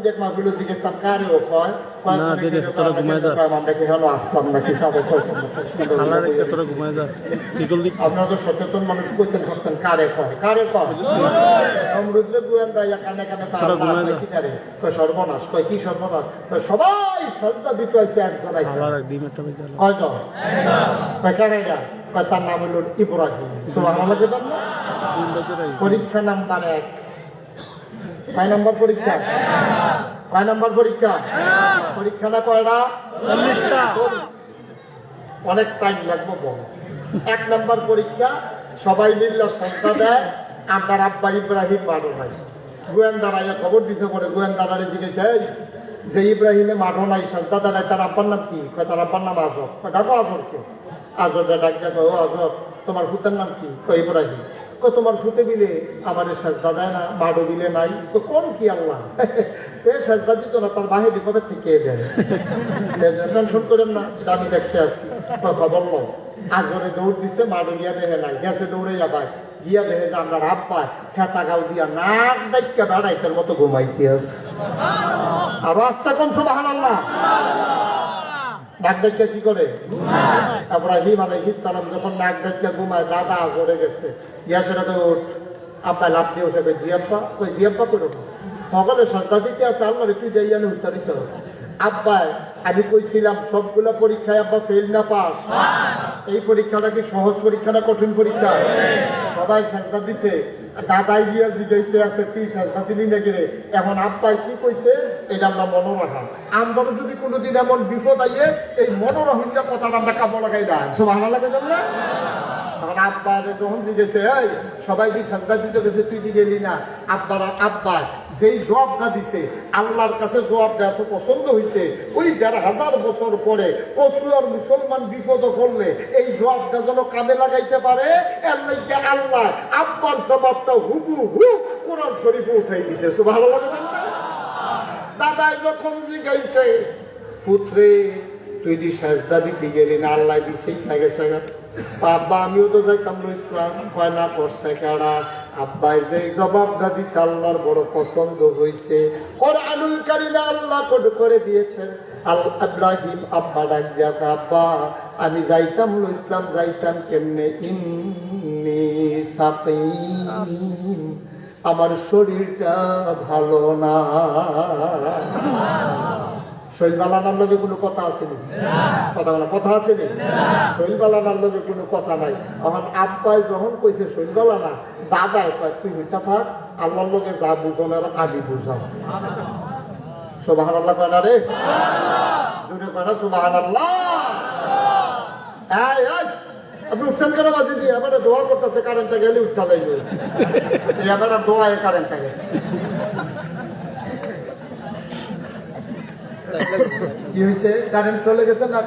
দেখ মাহফিল জিজ্ঞেস কারে ও কয়, আপনারা তো সচেতন মানুষ কইতেন করছেন, কারে কয়? কারে কয়? নমরুদরে গোয়েন্দা ইয়া কানে কানে কি কারে কয়? সর্বনাশ। কয় কি সর্বনাশ? সবাই সাজদা দিতে হয়েছে, একজন কয়জন? কয় কারে না? কয় তার নাম হলো ইব্রাহিম। পরীক্ষা নাম্বার 1। কয় নম্বর পরীক্ষা? কয় নম্বর পরীক্ষা? পরীক্ষা না কয়টা? 40টা। অনেক টাইম লাগবে বল। 1 নম্বর পরীক্ষা, সবাই মিল্লা সংস্থা দেয়, আমার আব্বা ইব্রাহিম মারো নাই। গোয়েন্দারা খবর দিতে পরে গোয়েন্দারা জিজ্ঞেস যে ইব্রাহিমে মারো নাই সংস্থা দেয়, তার আব্বার নাম কি? কয় তার আব্বার নাম আজব। ডাকো আজবকে। আজবে ডাক দেখো, আজব তোমার ভূতের নাম কি? কয় ইব্রাহিম। তোমার ফুটে বিলে আমার সাজদা দেয় না, মাডো বিলে নাই, তো কোন কি আল্লাহ সাজদা দিত না, তার বাহিনী কবে থেকে দেয়? টেনশন করেন না, আমি দেখতে আসছি। বললো আজরে দৌড় দিচ্ছে, মাডো গিয়া দেহে নাই, গেছে দৌড়ে যাবাই গিয়া দেহে যে আমরা রাব পাই, খেতা গাও দিয়া নাক ডাইকা বেড়াইতের মতো ঘুমাইতে আস। আর রাস্তা কোন সুবহানাল্লাহ। নাক ডাইকা কি করে? ইব্রাহিম আলাইহিস সালাম যখন নাক ডাইকা ঘুমায়, দাদা করে গেছে, ইয়া সেটা তো আব্বা লাভ দিয়ে উঠে জিয়াব্বা, ওই জিয়াব্বা করো সকলে সাজদা দিতে আছে, আল্লাহরে তুই যাই আমি উত্তরিত আব্বা আমি কইছিলাম সবগুলা পরীক্ষায় আব্বা ফেল না পাস। এই পরীক্ষাটা কি সহজ পরীক্ষা না কঠিন পরীক্ষা? সবাই সাজদা দিছে, দাদাই গিয়া জিগাইতে আছে তুই সাজদা দিলি নাকি রে। এখন আব্বাই কি কইছে এটা আমরা মনে রাখা। আমরা যদি কোনোদিন এমন বিপদ আইয়ে এই মনোরহিতা কথাটা আমরা কামো লাগাই না, সুবহানাল্লাহ লাগে যাবে না। তখন আব্বা যখন জিজ্ঞেসে এই সবাই কি সাজদা দিতে গেছে তুই কি গেলি না, আব্বা যেই জবাবটা দিছে আল্লাহর কাছে জবাবটা এত পছন্দ হয়েছে, ওই ১,৫০০ বছর পরে পশু আর মুসলমান বিপদ করলে এই জবাবটা যেন কামে লাগাইতে পারে, এর লাগে আল্লাহ আব্বার জবাবটা হুবহু কোরআন শরীফে উঠাই দিছে। সুবহানাল্লাহ। দাদাই যখন জিজ্ঞাসে পুত্রে তুই দি সাজদা দিতে গেলি না, আল্লাহ দিছেই গেছে আব্বা আমিও তো যাইতাম ইসলাম হয় না করছে কারা। আব্বাই যে জবাবটা দিছে আল্লাহর বড় পছন্দ হয়েছে। কোরআনুল কারীমে আল্লাহ কোড করে দিয়েছেন আল ইব্রাহিম আব্বা ডাক দিয়া আব্বা আমি যাইতাম ইসলাম যাইতাম কেমনে, ইন্নী সাকিম আমার শরীরটা ভালো না। শৈলবালানার লগে কোনো কথা আসেনি, কথা আসেনি, শৈলবালানার লগে কোনো কথা নাই। আমার আব্বাই যখন কইছে শৈলবালানা, দাদাই কয় তুই মিথ্যা থাক, আল্লাহর লগে যা বুঝনের আগে বুঝাও। সুবহানাল্লাহ কয় না রে, জোরে কয় না সুবহানাল্লাহ। এই আপনি উঠছেন কেন বাজে দিয়ে? এবারে দোয়া করতেছে, কারেন্টটা গেলে উঠতে লাগবে। এবারে দোয়ায় কারেন্টটা গেছে। কি হয়েছে? কারেন্ট চলে গেছে না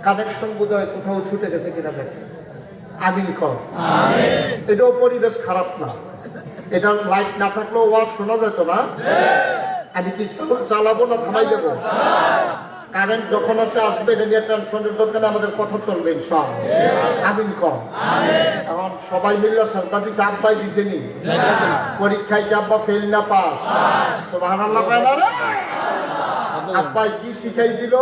কানেকশন বোধ হয় কোথাও ছুটে গেছে কিনা দেখে। আমিন কর। এটাও পরিবেশ খারাপ না, এটা লাইট না থাকলেও ওয়াজ শোনা যেত না। আমি কি চালাবো না থামাই দেবো? কারেন্ট যখন আসবে এটা নিয়ে টেনশনের দরকার, আমাদের কথা চলবে ইনশাআল্লাহ। আমিন কর। এখন সবাই মিলে সাজদা দিছে, আব্বাই দিছে নি পরীক্ষায় কি আব্বা ফেল না পাস? সুবহানাল্লাহ কয় না রে। আব্বাই কি শিখাই দিল?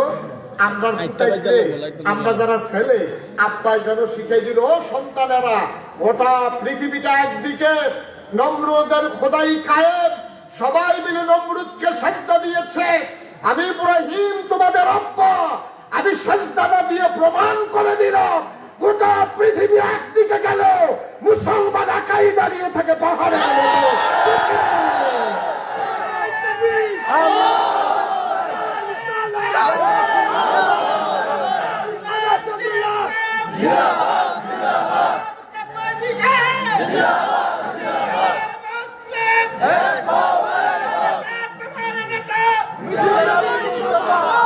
আমরা যারা ছেলে আব্বাই যেন শিখাই দিল, ও সন্তানেরা গোটা পৃথিবীটা একদিকে নমরুদের খোদাই কায়েম, সবাই মিলে নমরুদকে সাজদা দিয়েছে। আমি ইব্রাহিম তোমাদের আব্বা, আমি সাজদা না দিয়ে প্রমাণ করে দিলাম গোটা পৃথিবী একদিকে গেল, মুসলমান একাই দাঁড়িয়ে থাকে পাহাড়ের মতো।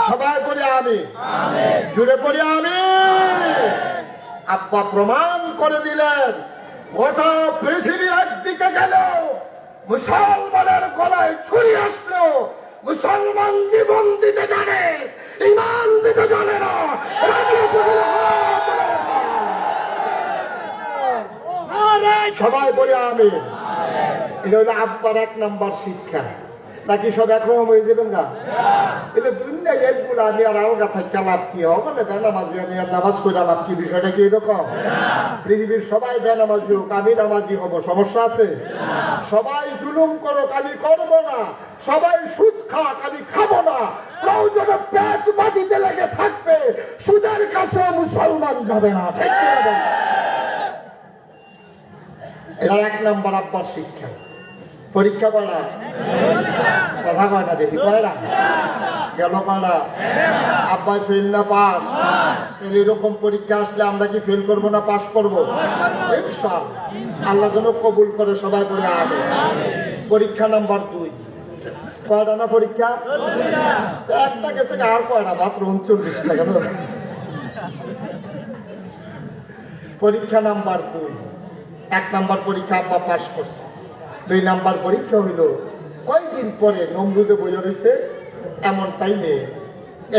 সবাই পড়ি আমি, জুড়ে পড়ি আমি। আব্বা প্রমাণ করে দিলেন গোটা পৃথিবী একদিকে গেল, মুসলমানের গলায় ছুরি আসলো, মুসলমান জীবন দিতে জানে, ইমান দিতে জানে না। সবাই বলি আমি। এটা হলো আব্বার ১ নম্বর শিক্ষা। নাকি সব একরকম হয়ে যাবেন না? এটা দুনিয়া এইগুলো আমি আর আলগা থাকি লাভ কি হবে? বেনামাজি আমি আর নামাজ করে লাভ কি? বিষয়টা কি এরকম? পৃথিবীর সবাই বেনামাজি হোক, আমি নামাজি হবো, সমস্যা আছে? সবাই জুলুম করুক, আমি করবো না। সবাই সুদ খাক, আমি খাবো না। প্রয়োজনে পেট মাটিতে লেগে থাকবে, সুদের কাছে মুসলমান যাবে না। ঠিক আছে? এটা ১ নম্বর আব্বার শিক্ষা। পরীক্ষা করা কথা কয় না, দেখি কয় না গেল কয়না? আব্বাই ফেল না পাস? এরকম পরীক্ষা আসলে আমরা কি ফেল করবো না পাস করবো? আল্লাহ যেন কবুল করে। সবাই বলে আগে। পরীক্ষা নাম্বার 2 কয়টা না পরীক্ষা? একটা গেছে আর কয়টা? মাত্র 39টা গেল। পরীক্ষা নাম্বার 2। 1 নাম্বার পরীক্ষা আব্বা পাস করছে। 2 নাম্বার পরীক্ষা হইল কয়েকদিন পরে নমরুদে বইয়া রয়েছে। এমন টাইমে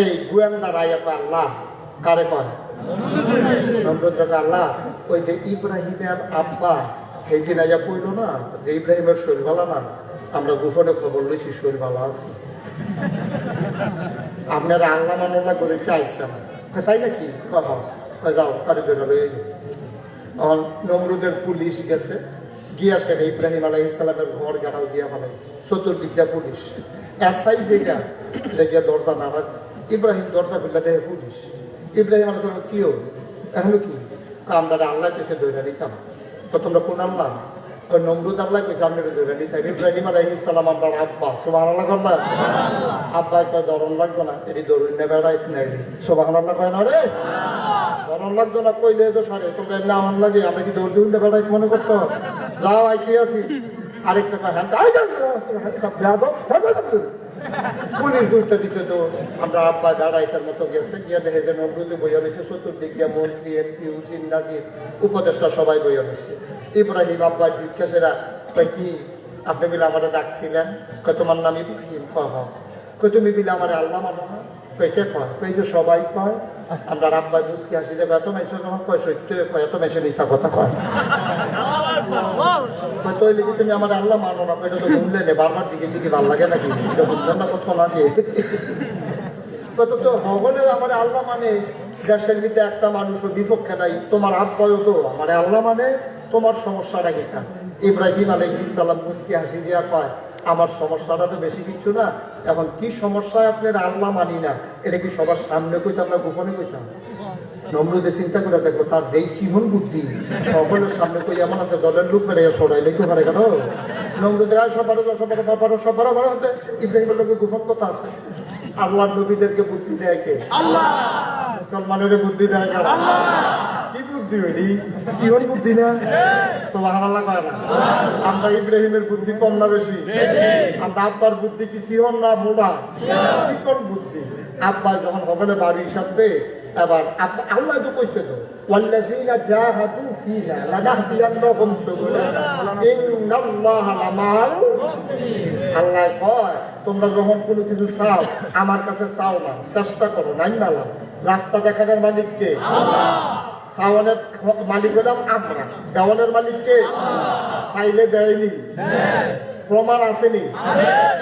এই গোয়েন্দার আয়াত আল্লাহ কারে কয়? নমরুদ আল্লাহ ওই যে ইব্রাহিমের আব্বা সেই দিন আয়া পড়লো না যে ইব্রাহিমের শরীর ভালো না, আমরা গোপনে খবর লইছি শরীর ভালো আছে। আপনারা আল্লাহ মান্না করে চাইছেন তাই নাকি? যাও তার এখন নমরুদের পুলিশ গেছে, গিয়া সে ইব্রাহিম আলাইহিস সালামের ঘর গাড়াও দিয়া ফেলাইছে। চতুর্দিক দিয়ে পুলিশ, এসাই যেটা এটা গিয়া দরজা নামাজ ইব্রাহিম দরজা খুললা দেখে পুলিশ ইব্রাহিম আলাইহিস সালাম কি হল এখন কি আমরা আল্লাহ থেকে দৈরা নিতাম তো তোমরা কোন আল্লাহ নমরুদ আল্লাহ কইছে আমরা দৈরা নিতাম ইব্রাহিম আলাইহিস সালাম আমরা আব্বা সুবহানাল্লাহ কন্যা আব্বা কয় দরন লাগতো না এটি দরুন নে বেড়াই নাই সুবহানাল্লাহ কয় না রে দরন লাগতো না কইলে তো সারে তোমরা এমনি আমার লাগে আমরা কি দৌড় দিউন বেড়াই মনে করতো যাও আইছি আছি আরেকটা কয় হ্যাঁ আই যাও পুলিশ দুইটা দিছে তো আমরা আব্বা দাঁড়াইটার মতো গেছে গিয়া দেখে যে নমরুদে বইয়া রয়েছে চতুর্দিক দিয়ে মন্ত্রী এমপি উজিন নাজির উপদেষ্টা সবাই বইয়া রয়েছে ইব্রাহিম আব্বা জিজ্ঞাসেরা কয় কি আপনি মিলে আমাদের ডাকছিলেন কয় তোমার নাম ইব্রাহিম কয় তুমি মিলে আমার আল্লাহ মানো না কয় কে কয় কই যে সবাই কয় আমরা আব্বা বুঝকি হাসি দেবে এত মেসে যখন কয় সত্য কয় এত মেসে মিশা কথা কয় তো লিখি তুমি আমার আল্লাহ মানো না এটা তো শুনলে নে বারবার জিগে জিগে ভাল লাগে নাকি এটা বুঝলেন না কত না দিয়ে কত তো হগলে আমার আল্লাহ মানে দেশের ভিতরে একটা মানুষও বিপক্ষে নাই তোমার আব্বাও তো আমার আল্লাহ মানে তোমার সমস্যাটা কিনা ইব্রাহিম আলাইহিস সালাম মুস্কি হাসি দিয়া কয় আমার সমস্যাটা তো বেশি কিছু না এখন কি সমস্যায় আপনার আল্লাহ মানি না এটা কি সবার সামনে কইতাম না গোপনে কইতাম নমরুদে চিন্তা করে দেখো তার যেই সিহন বুদ্ধি সকলের সামনে কই এমন আছে দলের লোক বেড়ে সরাই লিখতে পারে কেন নমরুদে সবার বড় হতে ইব্রাহিমের লোকের গোপন কথা আছে আল্লাহ নবীদেরকে বুদ্ধি দেয় কে আল্লাহ মুসলমানের বুদ্ধি দেয় কে আল্লাহ কি বুদ্ধি হইনি সিহন বুদ্ধি না সুবহানাল্লাহ কয় না আমরা ইব্রাহিমের বুদ্ধি কম না বেশি আমরা আব্বার বুদ্ধি কি সিহন না মোড়া কি কোন বুদ্ধি আব্বা যখন হগলে বাড়ি আসছে এবার আল্লাহ তো কইছে তো ওয়াল্লাযীনা জাহাদু ফীনা লানাহদিয়ান্নাহুম সুবুলানা ইন্নাল্লাহা লামাল মুহসিনিন আল্লাহ কয় তোমরা যখন কোনো কিছু চাও আমার কাছে চাও না চেষ্টা করো নাই নালাম রাস্তা দেখানোর মালিক কে আল্লাহ সাওয়ানের মালিক হলাম আমরা দেওয়ানের মালিক কে চাইলে দেয়নি প্রমাণ আসেনি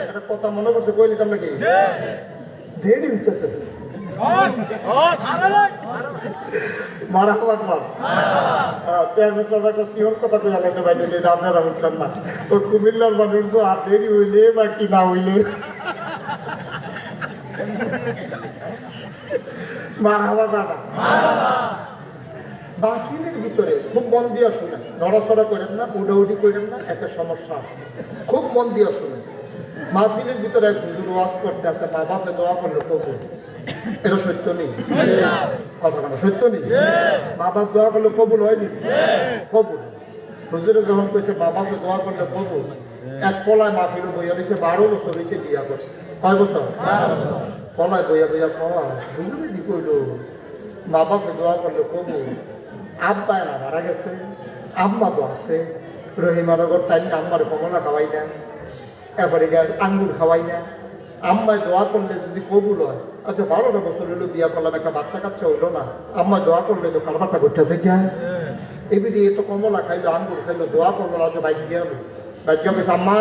একটা কথা মনে করছে কইলি তোমরা কি দেরি হইতেছে মারা হওয়ার পর চেয়ারম্যান সাহেব একটা সিওর কথা কইয়া লাগছে ভাই এটা আপনারা বুঝছেন না ওই কুমিল্লার মানুষ তো আর দেরি হইলে বা কি না হইলে মারা হওয়া যাবে বাসিনের ভিতরে খুব মন দিয়া শুনেন নড়াচড়া করেন না উডাউডি করেন না একটা সমস্যা আছে খুব মন দিয়া শুনেন মাহফিলের ভিতরে এক হুজুর ওয়াজ করতে আছে মা বাপে দোয়া করলে কবুল এটা সত্য নেই কথা কেন সত্য নেই মা বাপ দোয়া করলে কবুল হয়নি কবুল হুজুরে যখন কইছে মা বাপে দোয়া করলে কবুল এক পলায় মাহফিলও বইয়া দিয়েছে 12 বছর হয়েছে বিয়া করছে কয় বছর পলায় বইয়া বইয়া পলা হুজুরে দি কইল মা বাপে দোয়া করলে কবুল আব্বায় না মারা গেছে আম্মা তো আছে রহিমানগর তাই আম্মার কমলা খাওয়াই না এবারে আঙ্গুর খাওয়াই না আম্মায় দোয়া করলে যদি কবুল হয় আচ্ছা 12টা বছর হলো বিয়া করলাম একটা বাচ্চা কাচ্চা হইলো না আম্মায় দোয়া করলে তো কারবারটা করতেছে কে এবিডি এত কমলা খাইলো আঙ্গুর খাইলো দোয়া করলো না বাইক গিয়ে বাইক গেছে আম্মা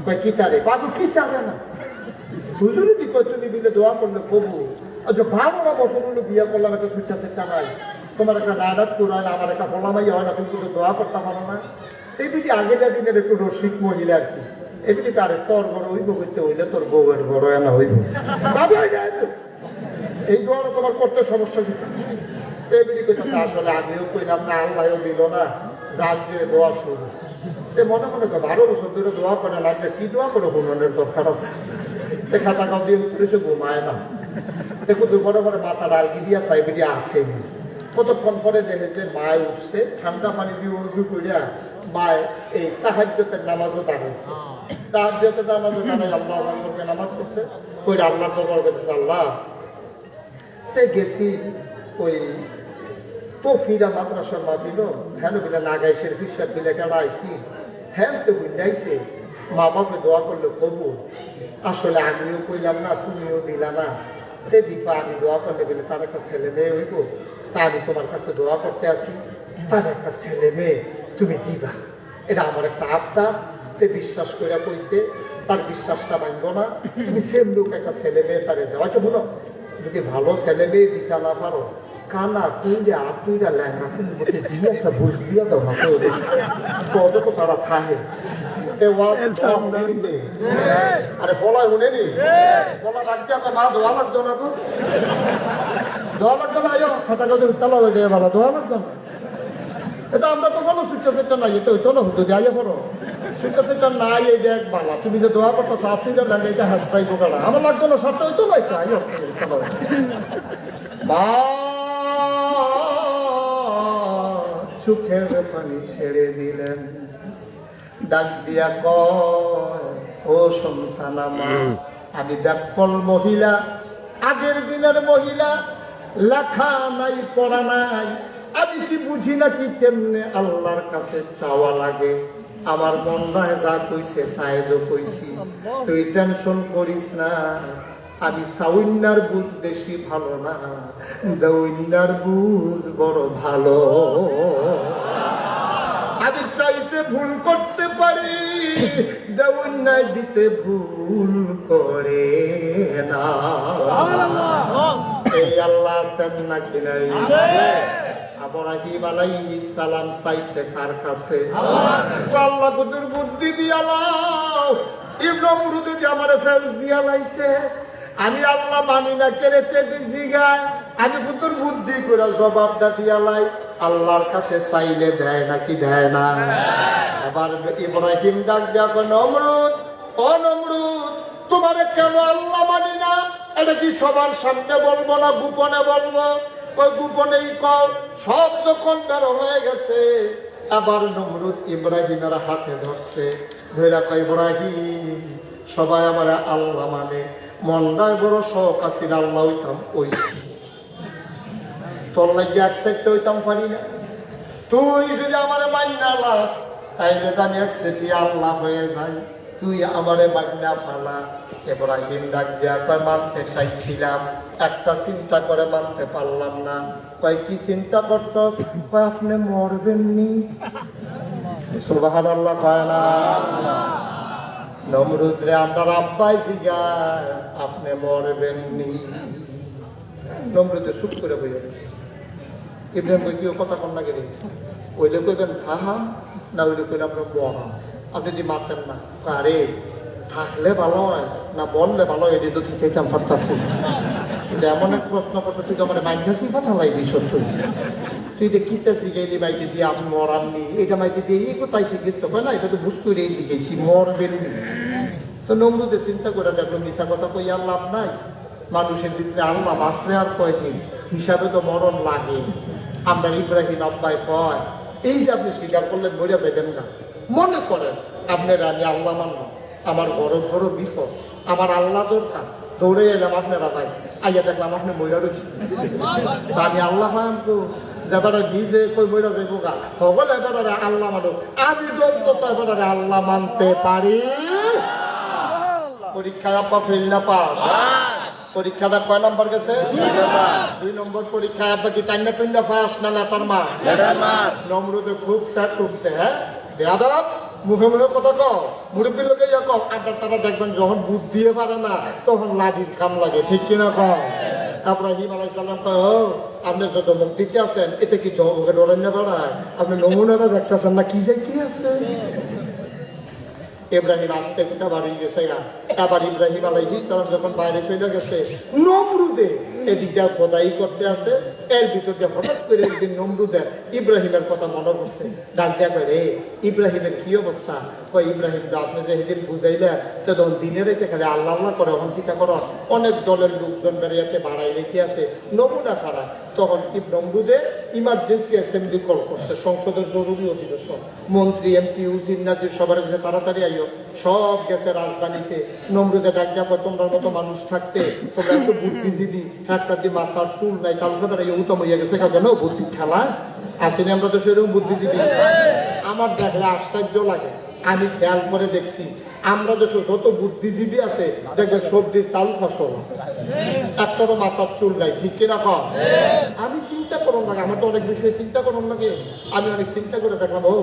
কয় কি চারে বাবু কি চারে না হুজুরে দি কয় তুমি বিলে দোয়া করলে কবুল আচ্ছা 12টা বছর হলো বিয়া করলাম একটা ছুটটা চেষ্টা নাই তোমার একটা নাদাত করায় না আমার একটা ফলামাই হয় না তুমি তো দোয়া করতে পারো না এবিডি আগেকার দিনের একটু রসিক মহিলা আর কি এমনি তার তোর বড় হইব করতে হইলে তোর বউয়ের বড় এনা হইব এই দোয়াটা তোমার করতে সমস্যা কি এমনি কইতে আসলে আমিও কইলাম না আল্লাহও দিল না রাত দিয়ে দোয়া শুরু মনে মনে তো 12 বছর ধরে দোয়া করে লাগবে কি দোয়া করে ঘুমানোর দরকার আছে দেখা টাকা দিয়ে উঠেছে ঘুমায় না দেখো দুপুরে পরে মাথা ডালকি দিয়া সাইবেরিয়া আসেনি কতক্ষণ পরে দেখে যে মায় উঠছে ঠান্ডা পানি দিয়ে উজু করিয়া মায় এই তাহাজ্জুদের নামাজও দাঁড়িয়েছে তাহাজ্জুদের নামাজও দাঁড়ায় আল্লাহ আকবরকে নামাজ করছে ওই আল্লাহর দরবার করতেছে আল্লাহ তে গেছি ওই তো ফিরা মাদ্রাসার মা দিল হ্যাঁ বিলা নাগাইশের ফিসার বিলে কেড়াইছি হ্যাঁ তো বুঝাইছে মা বাপে দোয়া করলে কবুল আসলে আমিও কইলাম না তুমিও দিলা না সে দীপা আমি দোয়া করলে বলে তার একটা ছেলে মেয়ে হইব তা আমি তোমার কাছে দোয়া করতে আসি তার একটা ছেলে মেয়ে তুমি দিবা এটা আমার একটা আবদার তে বিশ্বাস করে কইছে তার বিশ্বাসটা মানব না তুমি সেম লোক একটা ছেলে মেয়ে তারে দেওয়া বলো যদি ভালো ছেলে মেয়ে দিতে না পারো কানা কুইরা আপুইরা ল্যাঙ্গা তুমি বলতে দিয়ে একটা বুঝ দিয়ে দাও না তো তারা থাকে আরে বলা শুনেনি বলা রাখতে আমরা মা দোয়া লাগতো না তো দোয়া লাগতো না আয়ো খাতা কাজে উত্তালা হয়ে যায় বাবা দোয়া লাগতো না এটা আমরা তো বলো সুইটা সেটটা নাই এটা হইতো না হতো যাইয়া পড়ো সুইটা সেটটা নাই এই দেখ বালা তুমি যে দোয়া করতো চাকরিটা লাগে এটা হাসপাই বোকারা আমার লাগতো না সবটা হইতো না এটা আয়ো মা চোখের পানি ছেড়ে দিলেন ডাক দিয়া কয় ও সন্তান আমার আমি ব্যাকল মহিলা আগের দিনের মহিলা লেখা নাই পড়া নাই আমি কি বুঝি না কি কেমনে আল্লাহর কাছে চাওয়া লাগে আমার মন নয় যা কইছে সাহেজও কইছি তুই টেনশন করিস না আমি সাউন্নার বুঝ বেশি ভালো না দৌন্নার বুঝ বড় ভালো আমি চাইতে ভুল করতে পারি দৌন্নায় দিতে ভুল করে না এই আল্লাহ আছেন নাকি নাই ইব্রাহিম আলাইহিস সালাম চাইছে কার কাছে আল্লাহ কুদুর বুদ্ধি দিয়া লাও ইব্রাহিম যে আমারে ফেজ দিয়া লাইছে আমি আল্লাহ মানি না কেড়েতে দিছি গায় আমি কুদুর বুদ্ধি করে জবাবটা দিয়া লাই আল্লাহর কাছে চাইলে দেয় নাকি দেয় না এবার ইব্রাহিম ডাক দিয়া কয় নমরুদ ও নমরুদ তোমারে কেন আল্লাহ মানি না এটা কি সবার সামনে বলবো না গোপনে বলবো ওই গোপনেই কও সব যখন বের হয়ে গেছে আবার নমরুদ ইব্রাহিমের হাতে ধরছে ধরে কয় ইব্রাহিম সবাই আমার আল্লাহ মানে মনটায় বড় শখ আছিল আল্লাহ হইতাম ওইছি তোর লাগিয়ে একসাইডটা হইতাম পারি না তুই যদি আমার মান্না লাস তাইলে তো আমি একসাইডে আল্লাহ হয়ে যাই তুই আমারে মান্না ফালা ইব্রাহিম ডাক দিয়া কয় মানতে চাইছিলাম একটা চিন্তা করে মানতে পারলাম না কয় কি চিন্তা করত কয় আপনি মরবেন নি সুবহানাল্লাহ কয় না নমরুদ রে আমরা আব্বাই জিগায় আপনি মরবেন নি নমরুদে চুপ করে বইয়া ইব্রাহিম কই কেউ কথা কন না গেলে ওইলে কইবেন থাহা না ওইলে কইলে আপনার মহা আপনি যদি মারতেন না আরে থাকলে ভালো হয় না বললে ভালো হয় এটা তো ঠিক আছে আমার কাছে এমন এক প্রশ্ন করতে তুই তো আমার মাইকাছি কথা লাগবি সত্য তুই যে কিতা শিখাইলি মাইকে দিয়ে আপনি মরাননি এটা মাইকে দিয়ে এই কোথায় শিখিত হয় না এটা তো বুঝ করে শিখেছি মরবেন তো নমরুদে চিন্তা করে দেখলো মিশা কথা কই আর লাভ নাই মানুষের ভিতরে আল্লাহ বাঁচলে আর কয়দিন হিসাবে তো মরণ লাগে আমরা ইব্রাহিম আব্বাই কয় এই যে আপনি স্বীকার করলেন মরে যাবেন না মনে করেন আপনারা আমি আল্লাহ মানব আমার বড় বড় বিপদ আমার আল্লাহ দরকার দৌড়ে এলাম আপনারা ভাই আইয়া দেখলাম আপনি ময়রা রয়েছি আমি আল্লাহ পাইম তো এবারে নিজে কই ময়রা যাইব গা সকলে এবারে আল্লাহ মানো আমি অন্তত এবারে আল্লাহ মানতে পারি পরীক্ষায় আপা ফেল না পাস পরীক্ষাটা কয় নম্বর গেছে 2 নম্বর পরীক্ষায় আপা কি টাইম না পাস না নেতার মা নমরুদে খুব স্যাট উঠছে হ্যাঁ বেয়াদব মুখে মুখে কথা কও মুরব্বীর লোকে ইয়া কও আড্ডা তারা দেখবেন যখন বুদ্ধ দিয়ে পারে না তখন লাঠির কাম লাগে ঠিক কিনা কও ইব্রাহিম আলাইহিস সালাম কয় ও আপনি যত মুখ দিতে আছেন এতে কি ওকে ডরেন না বেড়ায় আপনি নমুনাটা দেখতেছেন না কি যে কি আছে ইব্রাহিম আসতে পিতা বাড়ি গেছে আবার ইব্রাহিম আলাইহিস সালাম যখন বাইরে চলে গেছে নমরুদে এদিকটা খোদাই করতে আছে এর ভিতর দিয়ে হঠাৎ করে একদিন নমরুদের ইব্রাহিমের কথা মনে পড়ছে ডাক দেয়া করে ইব্রাহিমের কি অবস্থা কয় ইব্রাহিম তো আপনি যে সেদিন বুঝাইলেন তো তখন দিনের রেখে খালি আল্লাহ আল্লাহ করে অন্তিকা করো অনেক দলের লোকজন বেড়াইতে বাড়াই রেখে আছে নমুনা খারাপ তখন নমরুদে ইমার্জেন্সি অ্যাসেম্বলি কল করছে সংসদের জরুরি অধিবেশন মন্ত্রী এমপি উজির নাজির সবার কাছে তাড়াতাড়ি আইও সব গেছে রাজধানীতে নমরুদে ডাক দেওয়া তোমরা মতো মানুষ থাকতে তোমরা একটু বুদ্ধিজীবী একটা দিয়ে মাথার চুল নাই কালকে বেড়াই উত্তম হইয়া গেছে কেন বুদ্ধির খেলা আসেনি আমরা তো সেরকম বুদ্ধিজীবী আমার দেখলে আশ্চর্য লাগে আমি খেয়াল করে দেখছি আমরা যে যত বুদ্ধিজীবী আছে দেখবে সবজির তাল ফসল একটারও মাথার চুল নাই ঠিক কিনা কম আমি চিন্তা করুন লাগে আমার তো অনেক বিষয়ে চিন্তা করুন লাগে আমি অনেক চিন্তা করে দেখলাম ও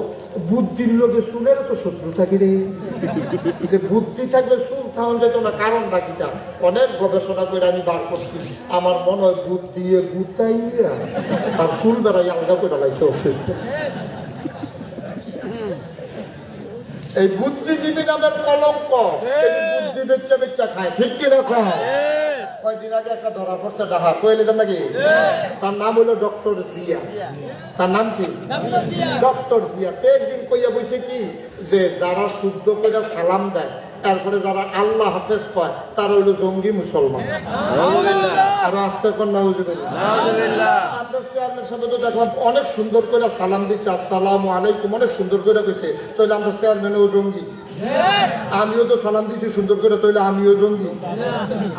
বুদ্ধির লোকে চুলের তো শত্রু থাকে রে যে বুদ্ধি থাকলে চুল থাকুন যেত না কারণ বাকিটা অনেক গবেষণা করে আমি বার করছি আমার মনে হয় বুদ্ধি গুতাইয়া আর চুল বেড়াই আলগা করে লাগছে অসুবিধা এই বুদ্ধিজীবী নামের কলঙ্ক বুদ্ধি বেচ্চা বেচ্চা খায়, ঠিক কিনা কয়? কয়দিন আগে একটা ধরা পড়ছে ডাহা, কইলে দেন নাকি? তার নাম হলো ডক্টর জিয়া। তার নাম কি? ডক্টর জিয়া। একদিন কইয়া বইছে কি যে যারা শুদ্ধ করে সালাম দেয়, তারপরে যারা আল্লাহ হাফেজ কয়, তারা হইলো জঙ্গি মুসলমান। আরো আসতে কর নাউজুবিল্লাহ। আমরা চেয়ারম্যানের সাথে তো দেখলাম অনেক সুন্দর করে সালাম দিচ্ছে, আসসালামু আলাইকুম, অনেক সুন্দর করে কইছে, তাহলে আমরা চেয়ারম্যানও জঙ্গি? আমিও তো সালাম দিচ্ছি সুন্দর করে, তাহলে আমিও জঙ্গি?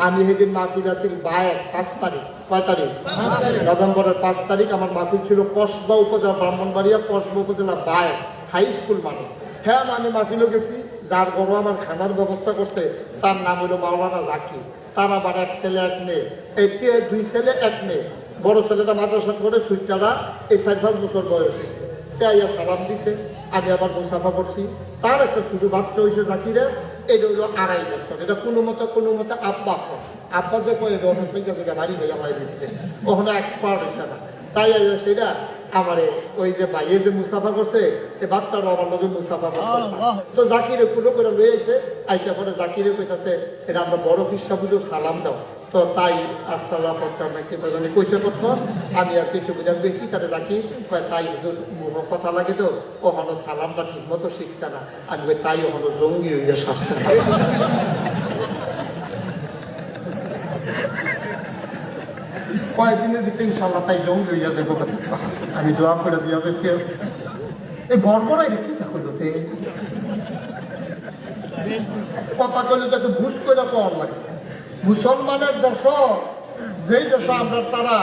আমি সেদিন মাহফিল আছিল 5 তারিখ। কয় তারিখ? নভেম্বরের 5 তারিখ আমার মাহফিল ছিল কসবা উপজেলা, ব্রাহ্মণবাড়িয়া কসবা উপজেলা হাই স্কুল মানে। হ্যাঁ, আমি মাহফিলও গেছি। যার বড় আমার খানার ব্যবস্থা করছে তার নাম হলো মাওলানা জাকির। তার আবার 1 ছেলে 1 মেয়ে, 2 ছেলে 1 মেয়ে। বড় ছেলেটা মাদ্রাসা করে, সুইটারা এই 4-5 বছর বয়স হয়েছে। তাইয়া সালাম দিছে, আমি আবার মুসাফা করছি। তার একটা শুধু বাচ্চা হয়েছে জাকিরের, এটা হইলো 2.5 বছর। এটা কোনো মতে আব্বা আব্বা যে কয়ে অনেক বাড়ি হয়ে আমার দিচ্ছে, ওখানে এক্সপার্ট হয়েছে না। তাই সেটা আমারে ওই যে ভাইয়ে যে মুসাফা করছে, এই বাচ্চারা আমার লোকে মুসাফা করছে। তো জাকিরে কুলো করে লয়ে আইসা পরে জাকিরে কইতাছে এটা আমরা বড় ফিসা বুঝো সালাম দাও। তো তাই আসসালাম জানি কইসে করতো, আমি আর কিছু বুঝাম কি তাতে জাকি তাই কথা লাগে তো, ওখানে সালামটা ঠিক মতো শিখছে না। আমি কই তাই ওখানে জঙ্গি হইয়া সারছে। কয়েকদিনের ভিতরে ইনশাল্লাহ তাই জঙ্গি হইয়া দেবো। আমি দোয়া করে দিয়ে হবে এই বর্বরা এটা কি করলো কথা কইলে তো একটু ভুজ করে কম লাগে। মুসলমানের দেশ, যেই দেশে আমরা তারা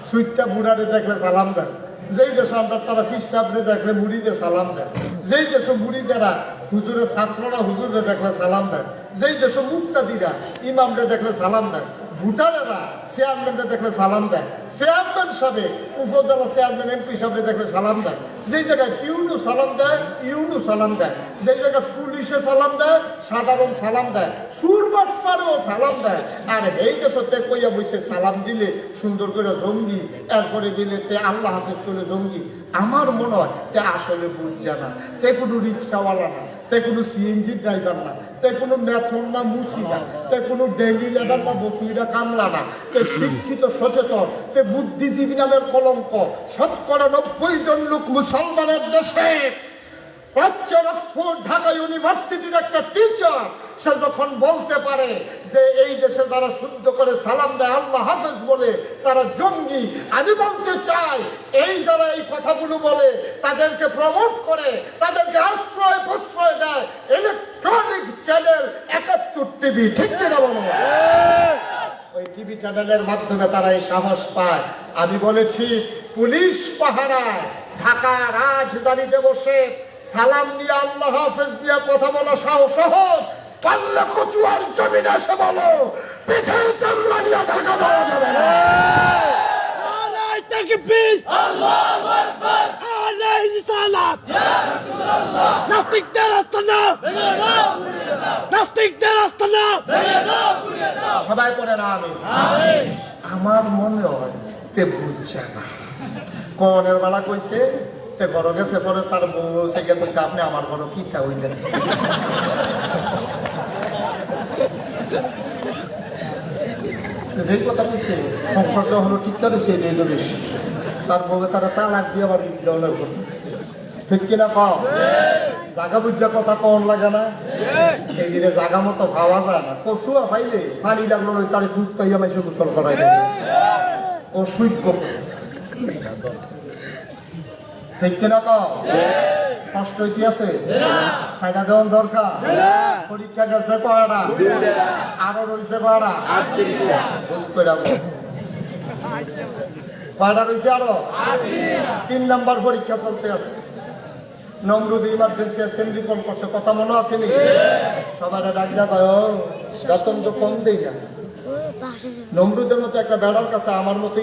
সুইটটা বুড়ারে দেখলে সালাম দেয়, যেই দেশে আমরা তারা ফিসাবরে দেখলে মুড়িতে সালাম দেয়, যেই দেশে মুড়িদেরা হুজুরের ছাত্ররা হুজুরে দেখলে সালাম দেয়, যেই দেশে মুক্তাদিরা ইমামরে দেখলে সালাম দেয়, ভুটানেরা চেয়ারম্যানরা দেখলে সালাম দেয়, চেয়ারম্যান সাহেব উপজেলা চেয়ারম্যান এমপি সাহেব দেখলে সালাম দেয়, যেই জায়গায় টিউনু সালাম দেয় ইউনু সালাম দেয়, যেই জায়গায় পুলিশে সালাম দেয় সাধারণ সালাম দেয়, সুরবাটপারেও সালাম দেয়। আর এই দেশে কইয়া বসে সালাম দিলে সুন্দর করে জঙ্গি, এরপরে দিলে তে আল্লাহ হাফেজ করে জঙ্গি। আমার মনে হয় তে আসলে বুঝছে না, তে কোনো রিক্সাওয়ালা না, তে কোনো সিএনজি ড্রাইভার না, তে কোনো মেথন না মুসি না, তে কোনো ডেঙ্গি লেবার না বসুইরা কামলা না, তে শিক্ষিত সচেতন, তে বুদ্ধিজীবী নামের কলঙ্ক। ৯০ জন লোক মুসলমানের দেশে প্রাচ্যের অক্সফোর্ড ঢাকা ইউনিভার্সিটির একটা টিচার, সে যখন বলতে পারে যে এই দেশে যারা শুদ্ধ করে সালাম দেয় আল্লাহ হাফেজ বলে তারা জঙ্গি, আমি বলতে চাই এই যারা এই কথাগুলো বলে তাদেরকে প্রমোট করে, তাদেরকে আশ্রয় প্রশ্রয় দেয় ইলেকট্রনিক চ্যানেল ৭১ টিভি, ঠিক কিনা বলো? ওই টিভি চ্যানেলের মাধ্যমে তারা এই সাহস পায়। আমি বলেছি পুলিশ পাহারায় ঢাকা রাজধানীতে বসে সালাম দিয়ে আল্লাহ হাফেজ দিয়ে কথা বলা সহজ, পাল্লা কচুয়ার জমিনে এসে বলো পিঠে চামড়া নিয়ে ঢাকা দেওয়া যাবে না। সবাই করে না আমি আমার মনে হয় তে বুঝছে না। কনের বেলা কইছে তে বড় গেছে, পরে তার বউ সেকে কইছে আপনি আমার বড় কি তা হইলেন। যেই কথা কইছে সংসারটা হলো ঠিক করেছে বেশি, তার বউ তারা তালাক দিয়ে আবার ইউনিয়নের কথা, ঠিক কিনা কম জাগা বুঝা কথা কম লাগে না? সেই দিনে জাগা মতো ভাবা যায় না। কচুয়া পাইলে পানি লাগলো তার দুধ তাইয়া মাইসে গোসল করাই দেবে ও সুইট কপি, ঠিক কিনা কম? কষ্ট কি আছে? সাইডা দেওয়ার দরকার। পরীক্ষা গেছে কয়টা? আরো রয়েছে কয়টা? ৩৮টা। কয়টা রয়েছে আরো? ৩ নাম্বার পরীক্ষা চলতে আছে। নমরুদ ইমার্জেন্সি অ্যাসেম্বলি কল করছে, কথা মনে আছে নি? সবার ডাকলা কয় বেতন তো কম দেই না। নমরুদের মতো একটা বেড়ার কাছে আমার মতো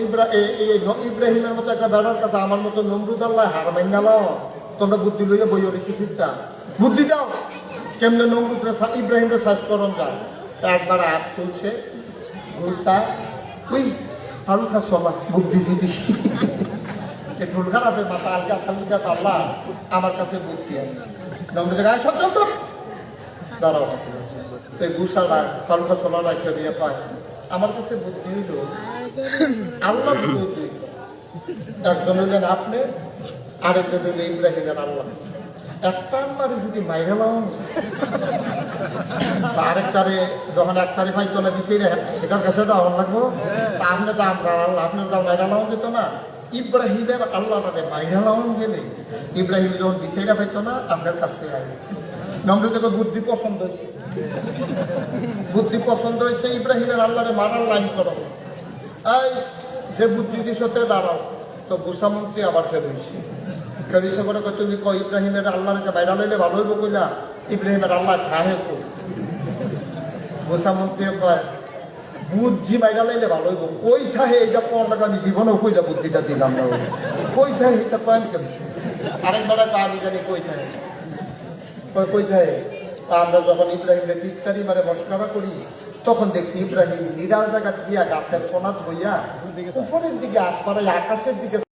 ইব্রাহিমের মতো একটা বেড়ার কাছে আমার মতো নমরুদ আল্লাহ হার মাইন গেল। তোমরা বুদ্ধি লইলে বইও রেখে ফিরতা বুদ্ধি দাও কেমনে নমরুদ ইব্রাহিমরে সার্চ করন যায়। একবার হাত তুলছে ওই হালকা সবা বুদ্ধিজীবী ঢুল খারাপে মাথা আলগা খালগা পারলা, আমার কাছে বুদ্ধি আছে। নমরুদের গায়ে সব চলত দাঁড়াও এই গুসাটা খলফা সোলা রাখে দিয়ে পায় আমার কাছে বুদ্ধি হইল আল্লাহ বুদ্ধি একজন হইলেন আপনি আরেকজন হইলে ইব্রাহিমের আল্লাহ একটা আল্লাহরে যদি মাইরা লাও আরেকটারে যখন একটারে পাইতো না বিছিয়ে এটার কাছে তো আমার লাগবো তা আপনি তো আমরা আল্লাহ আপনার তো মাইরা লাও যেত না ইব্রাহিমের আল্লাহটারে মাইরা লাও গেলে ইব্রাহিম যখন বিছিয়ে পাইতো না আপনার কাছে আইবে নমরুদের বুদ্ধি পছন্দ হয়েছে বুদ্ধি পছন্দ হয়েছে ইব্রাহিমের আল্লাহরে মারার লাইন করো এই যে বুদ্ধি দিশতে দাঁড়াও তো গোসামন্ত্রী আবার খেলছে খেলিছে করে তুমি কো ইব্রাহিমের আল্লাহরে যে বাইরা লাইলে ভালো হইব কইলা ইব্রাহিমের আল্লাহ খাহে তো গোসামন্ত্রী কয় বুদ্ধি বাইরা লাইলে ভালো হইব কই থাহে এইটা কোন টাকা আমি জীবনও কইলা বুদ্ধিটা দিলাম না কই থাহে এটা কয়েন কেন আরেকবার আমি জানি কই থাহে কই থাহে আমরা যখন ইব্রাহিমের টিটকারি মানে মস্করা করি তখন দেখছি ইব্রাহিম নিরাল জায়গা দিয়া গাছের কোনা ধইয়া উপরের দিকে আকাশের দিকে